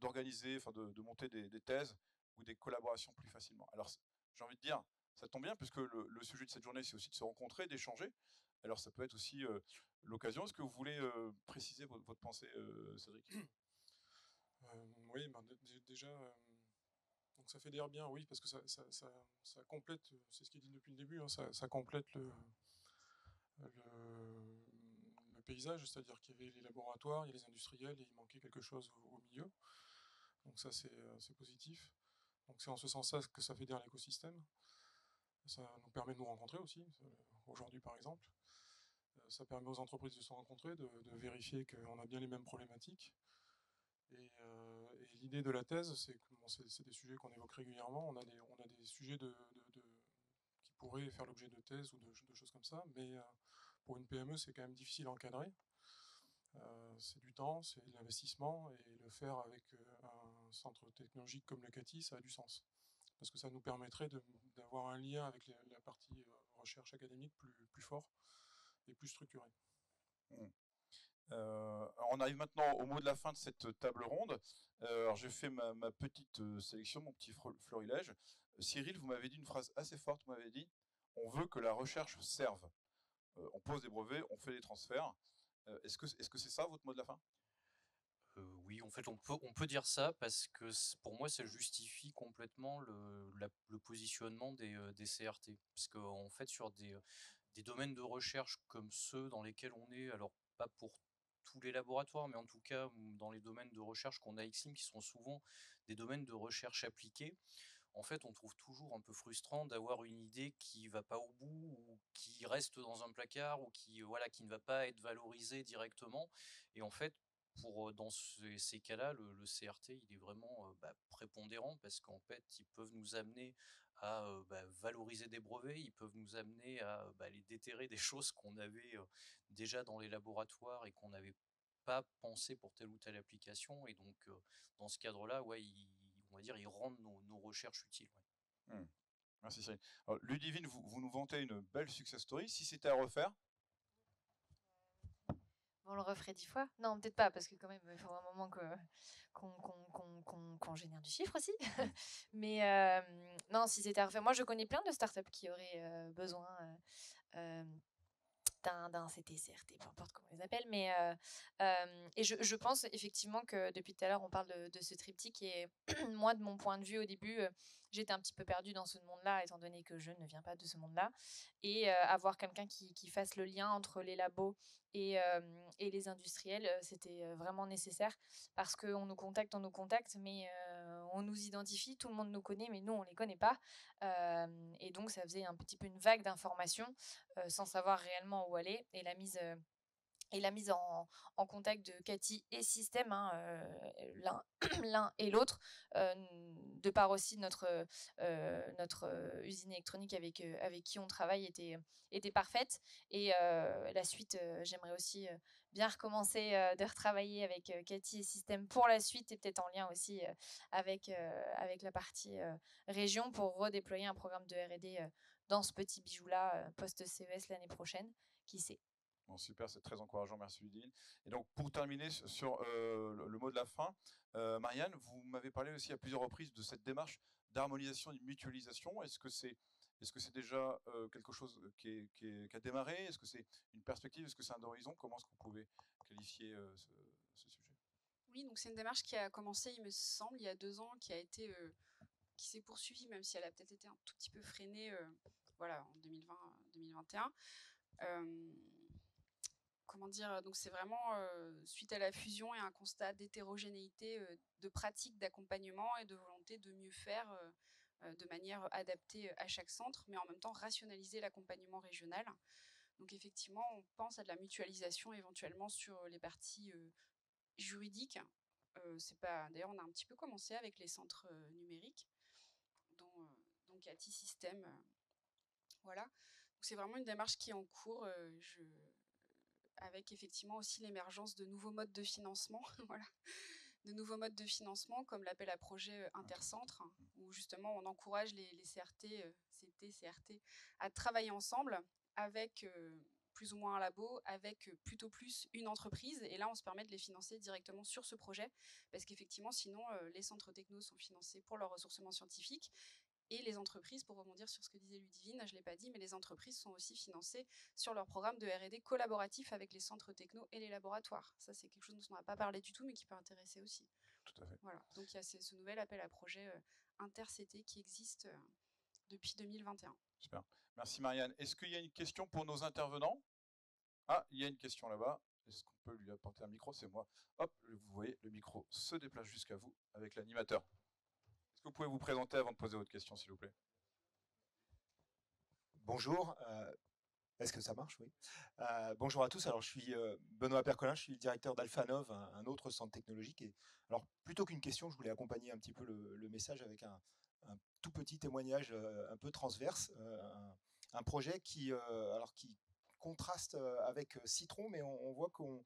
Speaker 1: d'organiser, de monter des thèses ou des collaborations plus facilement. Alors, j'ai envie de dire, ça tombe bien, puisque le sujet de cette journée, c'est aussi de se rencontrer, d'échanger. Alors, ça peut être aussi l'occasion. Est-ce que vous voulez préciser votre pensée, Cédric?
Speaker 3: Oui, déjà, donc ça fédère bien, oui, parce que ça complète, c'est ce qui est dit depuis le début, hein, ça complète le paysage, c'est-à-dire qu'il y avait les laboratoires, il y a les industriels, et il manquait quelque chose au milieu. Donc ça, c'est positif. Donc c'est en ce sens-là que ça fédère l'écosystème. Ça nous permet de nous rencontrer aussi, aujourd'hui par exemple. Ça permet aux entreprises de se rencontrer, de vérifier qu'on a bien les mêmes problématiques. Et l'idée de la thèse, c'est que c'est des sujets qu'on évoque régulièrement. On a des sujets qui pourraient faire l'objet de thèses ou de choses comme ça, mais pour une PME, c'est quand même difficile à encadrer. C'est du temps, c'est de l'investissement, et le faire avec un centre technologique comme le CATI, ça a du sens. Parce que ça nous permettrait d'avoir un lien avec la partie recherche académique plus fort et plus structuré.
Speaker 1: On arrive maintenant au mot de la fin de cette table ronde. Alors j'ai fait ma petite sélection, mon petit florilège. Cyril, vous m'avez dit une phrase assez forte, vous m'avez dit « On veut que la recherche serve ». On pose des brevets, on fait des transferts. Est-ce que c'est ça votre mot de la fin?
Speaker 6: Oui, en fait, on peut dire ça, parce que pour moi, ça justifie complètement le positionnement des CRT. Parce qu'en fait, sur des domaines de recherche comme ceux dans lesquels on est, alors pas pour tous les laboratoires, mais en tout cas dans les domaines de recherche qu'on a à XLIM, qui sont souvent des domaines de recherche appliquée, en fait, on trouve toujours un peu frustrant d'avoir une idée qui va pas au bout ou qui reste dans un placard ou qui, voilà, qui ne va pas être valorisée directement. Et en fait, dans ces cas-là, le CRT, il est vraiment prépondérant parce qu'en fait, ils peuvent nous amener à valoriser des brevets, ils peuvent nous amener à les déterrer des choses qu'on avait déjà dans les laboratoires et qu'on n'avait pas pensé pour telle ou telle application. Et donc, dans ce cadre-là, ouais, on va dire, ils rendent nos recherches utiles. Ouais.
Speaker 1: Merci Cyril. Alors, Ludivine, vous nous vantez une belle success story. Si c'était à refaire,
Speaker 5: On le referait 10 fois? Non, peut-être pas, parce que quand même, il faut un moment qu'on génère du chiffre aussi. Mais non, si c'était à refaire, moi je connais plein de startups qui auraient besoin d'un CT, CRT, peu importe comment ils appellent. Mais, et je pense effectivement que depuis tout à l'heure, on parle de ce triptyque. Et moi, de mon point de vue, au début, j'étais un petit peu perdue dans ce monde-là, étant donné que je ne viens pas de ce monde-là. Et avoir quelqu'un qui fasse le lien entre les labos et les industriels, c'était vraiment nécessaire, parce qu'on nous contacte, mais on nous identifie, tout le monde nous connaît, mais nous, on ne les connaît pas. Et donc, ça faisait un petit peu une vague d'informations sans savoir réellement où aller. Et la mise en contact de Cathy et Système, hein, l'un et l'autre, de par aussi notre usine électronique avec qui on travaille était parfaite. Et la suite, j'aimerais aussi bien recommencer de retravailler avec Cathy et Système pour la suite, et peut-être en lien aussi avec la partie région, pour redéployer un programme de R&D dans ce petit bijou-là, post-CES l'année prochaine, qui sait.
Speaker 1: Bon, super, c'est très encourageant, merci Ludivine. Et donc, pour terminer sur le mot de la fin, Marianne, vous m'avez parlé aussi à plusieurs reprises de cette démarche d'harmonisation et de mutualisation. Est-ce que c'est déjà quelque chose qui a démarré? Est-ce que c'est une perspective? Est-ce que c'est un horizon? Comment est-ce que vous pouvez qualifier ce sujet?
Speaker 2: Oui, donc c'est une démarche qui a commencé, il me semble, il y a 2 ans, qui s'est poursuivie, même si elle a peut-être été un tout petit peu freinée voilà, en 2020-2021. Comment dire, donc c'est vraiment suite à la fusion et un constat d'hétérogénéité de pratiques d'accompagnement et de volonté de mieux faire de manière adaptée à chaque centre, mais en même temps rationaliser l'accompagnement régional. Donc effectivement, on pense à de la mutualisation éventuellement sur les parties juridiques. D'ailleurs, on a un petit peu commencé avec les centres numériques, dont Cathy Système. Voilà. Donc c'est vraiment une démarche qui est en cours. Avec effectivement aussi l'émergence de nouveaux modes de financement, voilà, de nouveaux modes de financement comme l'appel à projet intercentre, où justement on encourage les CRT, CT, CRT à travailler ensemble avec plus ou moins un labo, avec plutôt plus une entreprise, et là on se permet de les financer directement sur ce projet, parce qu'effectivement sinon les centres techno sont financés pour leur ressourcement scientifique. Et les entreprises, pour rebondir sur ce que disait Ludivine, je ne l'ai pas dit, mais les entreprises sont aussi financées sur leur programme de R&D collaboratif avec les centres techno et les laboratoires. Ça, c'est quelque chose dont on n'a pas parlé du tout, mais qui peut intéresser aussi.
Speaker 1: Tout à fait.
Speaker 2: Voilà. Donc il y a ce nouvel appel à projet inter-CT qui existe depuis 2021.
Speaker 1: Super. Merci Marianne. Est-ce qu'il y a une question pour nos intervenants? Ah, il y a une question là-bas. Est-ce qu'on peut lui apporter un micro? C'est moi. Hop, vous voyez, le micro se déplace jusqu'à vous avec l'animateur. Est-ce que vous pouvez vous présenter avant de poser votre question, s'il vous plaît?
Speaker 7: Bonjour, est-ce que ça marche? Oui. Bonjour à tous, alors je suis Benoît Percolin, je suis le directeur d'Alphanov, un autre centre technologique. Et alors, plutôt qu'une question, je voulais accompagner un petit peu le message avec un tout petit témoignage un peu transverse, un projet qui contraste avec Citron, mais on voit qu'on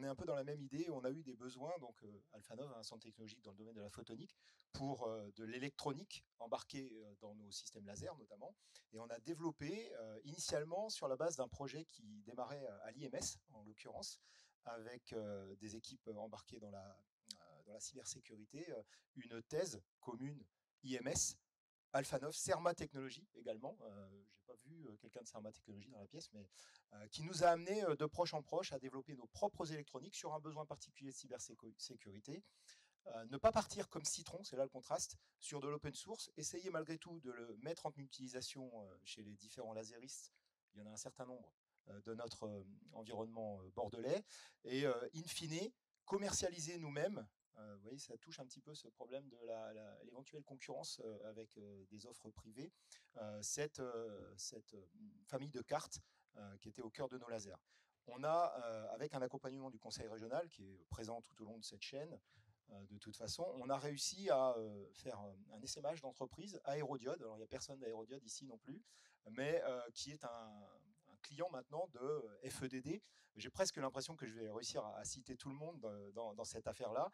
Speaker 7: est un peu dans la même idée. On a eu des besoins, donc Alphanov, un centre technologique dans le domaine de la photonique, pour de l'électronique embarquée dans nos systèmes laser notamment. Et on a développé initialement sur la base d'un projet qui démarrait à l'IMS, en l'occurrence, avec des équipes embarquées dans la cybersécurité, une thèse commune IMS, Alphanov, Serma Technologies également. Je n'ai pas vu quelqu'un de Serma Technologies dans la pièce, mais qui nous a amené de proche en proche à développer nos propres électroniques sur un besoin particulier de cybersécurité. Ne pas partir comme Citron, c'est là le contraste, sur de l'open source, essayer malgré tout de le mettre en utilisation chez les différents laseristes, il y en a un certain nombre de notre environnement bordelais, et in fine, commercialiser nous-mêmes Vous voyez, ça touche un petit peu ce problème de l'éventuelle concurrence avec des offres privées, cette famille de cartes qui était au cœur de nos lasers. On a, avec un accompagnement du conseil régional qui est présent tout au long de cette chaîne, de toute façon, on a réussi à faire un essaimage d'entreprise Aérodiode. Alors, il n'y a personne d'Aérodiode ici non plus, mais qui est un client maintenant de FEDD. J'ai presque l'impression que je vais réussir à citer tout le monde dans cette affaire-là,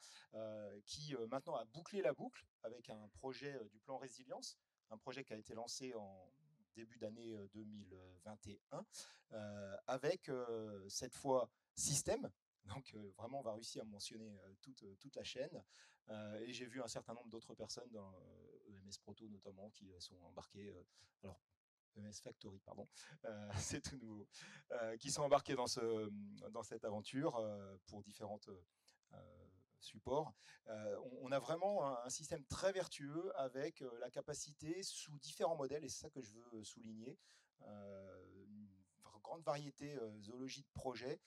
Speaker 7: qui maintenant a bouclé la boucle avec un projet du plan résilience, un projet qui a été lancé en début d'année 2021, avec cette fois système. Donc vraiment, on va réussir à mentionner toute la chaîne. Et j'ai vu un certain nombre d'autres personnes dans EMS Proto notamment qui sont embarquées. Alors EMS Factory, pardon, c'est tout nouveau, qui sont embarqués dans cette aventure pour différentes supports. On a vraiment un système très vertueux avec la capacité sous différents modèles, et c'est ça que je veux souligner, une grande variété zoologie de projets,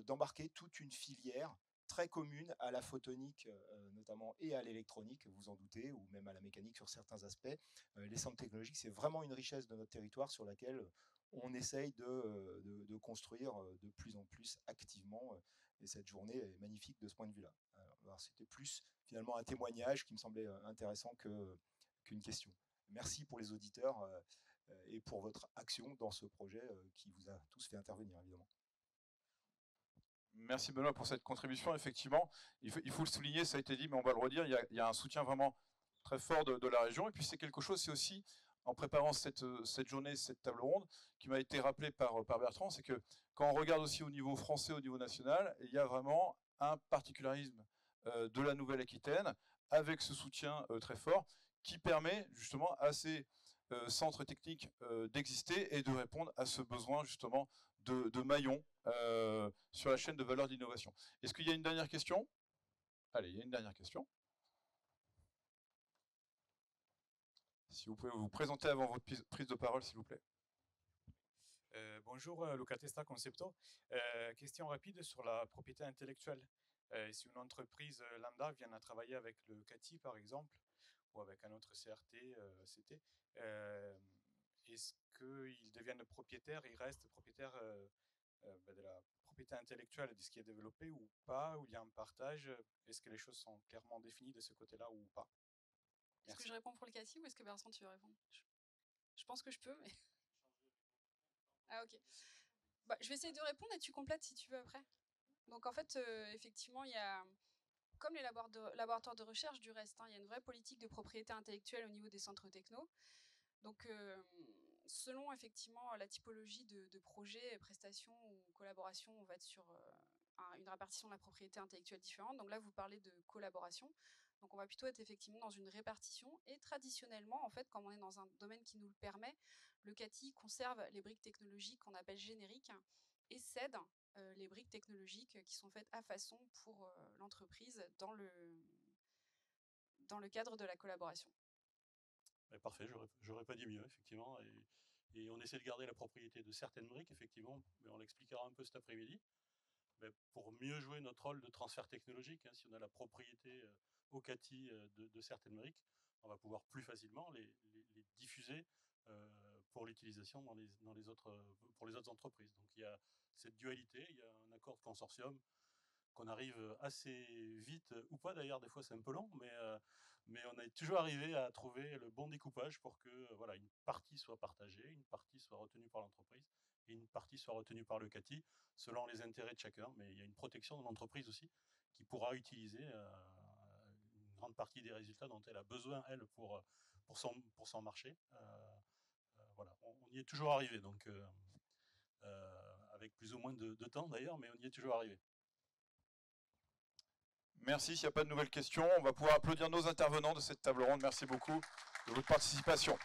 Speaker 7: d'embarquer toute une filière très commune à la photonique notamment et à l'électronique, vous en doutez, ou même à la mécanique sur certains aspects. Les centres technologiques, c'est vraiment une richesse de notre territoire sur laquelle on essaye de construire de plus en plus activement. Et cette journée est magnifique de ce point de vue-là. C'était plus finalement un témoignage qui me semblait intéressant qu'une question. Merci pour les auditeurs et pour votre action dans ce projet qui vous a tous fait intervenir, évidemment.
Speaker 1: Merci Benoît pour cette contribution. Effectivement, il faut le souligner, ça a été dit, mais on va le redire, il y a un soutien vraiment très fort de la région. Et puis c'est quelque chose, c'est aussi, en préparant cette journée, cette table ronde, qui m'a été rappelé par Bertrand, c'est que quand on regarde aussi au niveau français, au niveau national, il y a vraiment un particularisme de la Nouvelle-Aquitaine, avec ce soutien très fort, qui permet justement à ces centres techniques d'exister et de répondre à ce besoin justement de maillons sur la chaîne de valeur d'innovation. Est-ce qu'il y a une dernière question? Allez, il y a une dernière question. Si vous pouvez vous présenter avant votre prise de parole, s'il vous plaît.
Speaker 8: Bonjour, Luca Testa Concepto. Question rapide sur la propriété intellectuelle. Si une entreprise lambda vient à travailler avec le CATI, par exemple, ou avec un autre CRT, CT, est-ce qu'ils deviennent propriétaires, ils restent propriétaires de la propriété intellectuelle de ce qui est développé ou pas, ou il y a un partage? Est-ce que les choses sont clairement définies de ce côté-là ou pas?
Speaker 2: Est-ce que je réponds pour le CATI ou est-ce que Bertrand, tu veux répondre? Je pense que je peux, mais... Ah ok. Bah, je vais essayer de répondre et tu complètes si tu veux après. Donc en fait, effectivement, il y a, comme les laboratoires de recherche du reste, il y a une vraie politique de propriété intellectuelle au niveau des centres techno. Donc selon effectivement la typologie de projet, prestations ou collaboration, on va être sur une répartition de la propriété intellectuelle différente. Donc là, vous parlez de collaboration. Donc on va plutôt être effectivement dans une répartition. Et traditionnellement, en fait, comme on est dans un domaine qui nous le permet, le CATI conserve les briques technologiques qu'on appelle génériques et cède les briques technologiques qui sont faites à façon pour l'entreprise dans le cadre de la collaboration.
Speaker 4: Parfait, j'aurais pas dit mieux, effectivement. Et on essaie de garder la propriété de certaines briques, effectivement, mais on l'expliquera un peu cet après-midi. Pour mieux jouer notre rôle de transfert technologique, si on a la propriété au CATI de certaines briques, on va pouvoir plus facilement les diffuser pour l'utilisation pour les autres entreprises. Donc il y a cette dualité, il y a un accord de consortium qu'on arrive assez vite, ou pas d'ailleurs, des fois c'est un peu long, mais on est toujours arrivé à trouver le bon découpage pour que voilà, une partie soit partagée, une partie soit retenue par l'entreprise et une partie soit retenue par le CATI, selon les intérêts de chacun. Mais il y a une protection de l'entreprise aussi qui pourra utiliser une grande partie des résultats dont elle a besoin, elle, pour son marché. Voilà, on y est toujours arrivé, donc avec plus ou moins de temps d'ailleurs, mais on y est toujours arrivé.
Speaker 1: Merci, s'il n'y a pas de nouvelles questions, on va pouvoir applaudir nos intervenants de cette table ronde. Merci beaucoup de votre participation.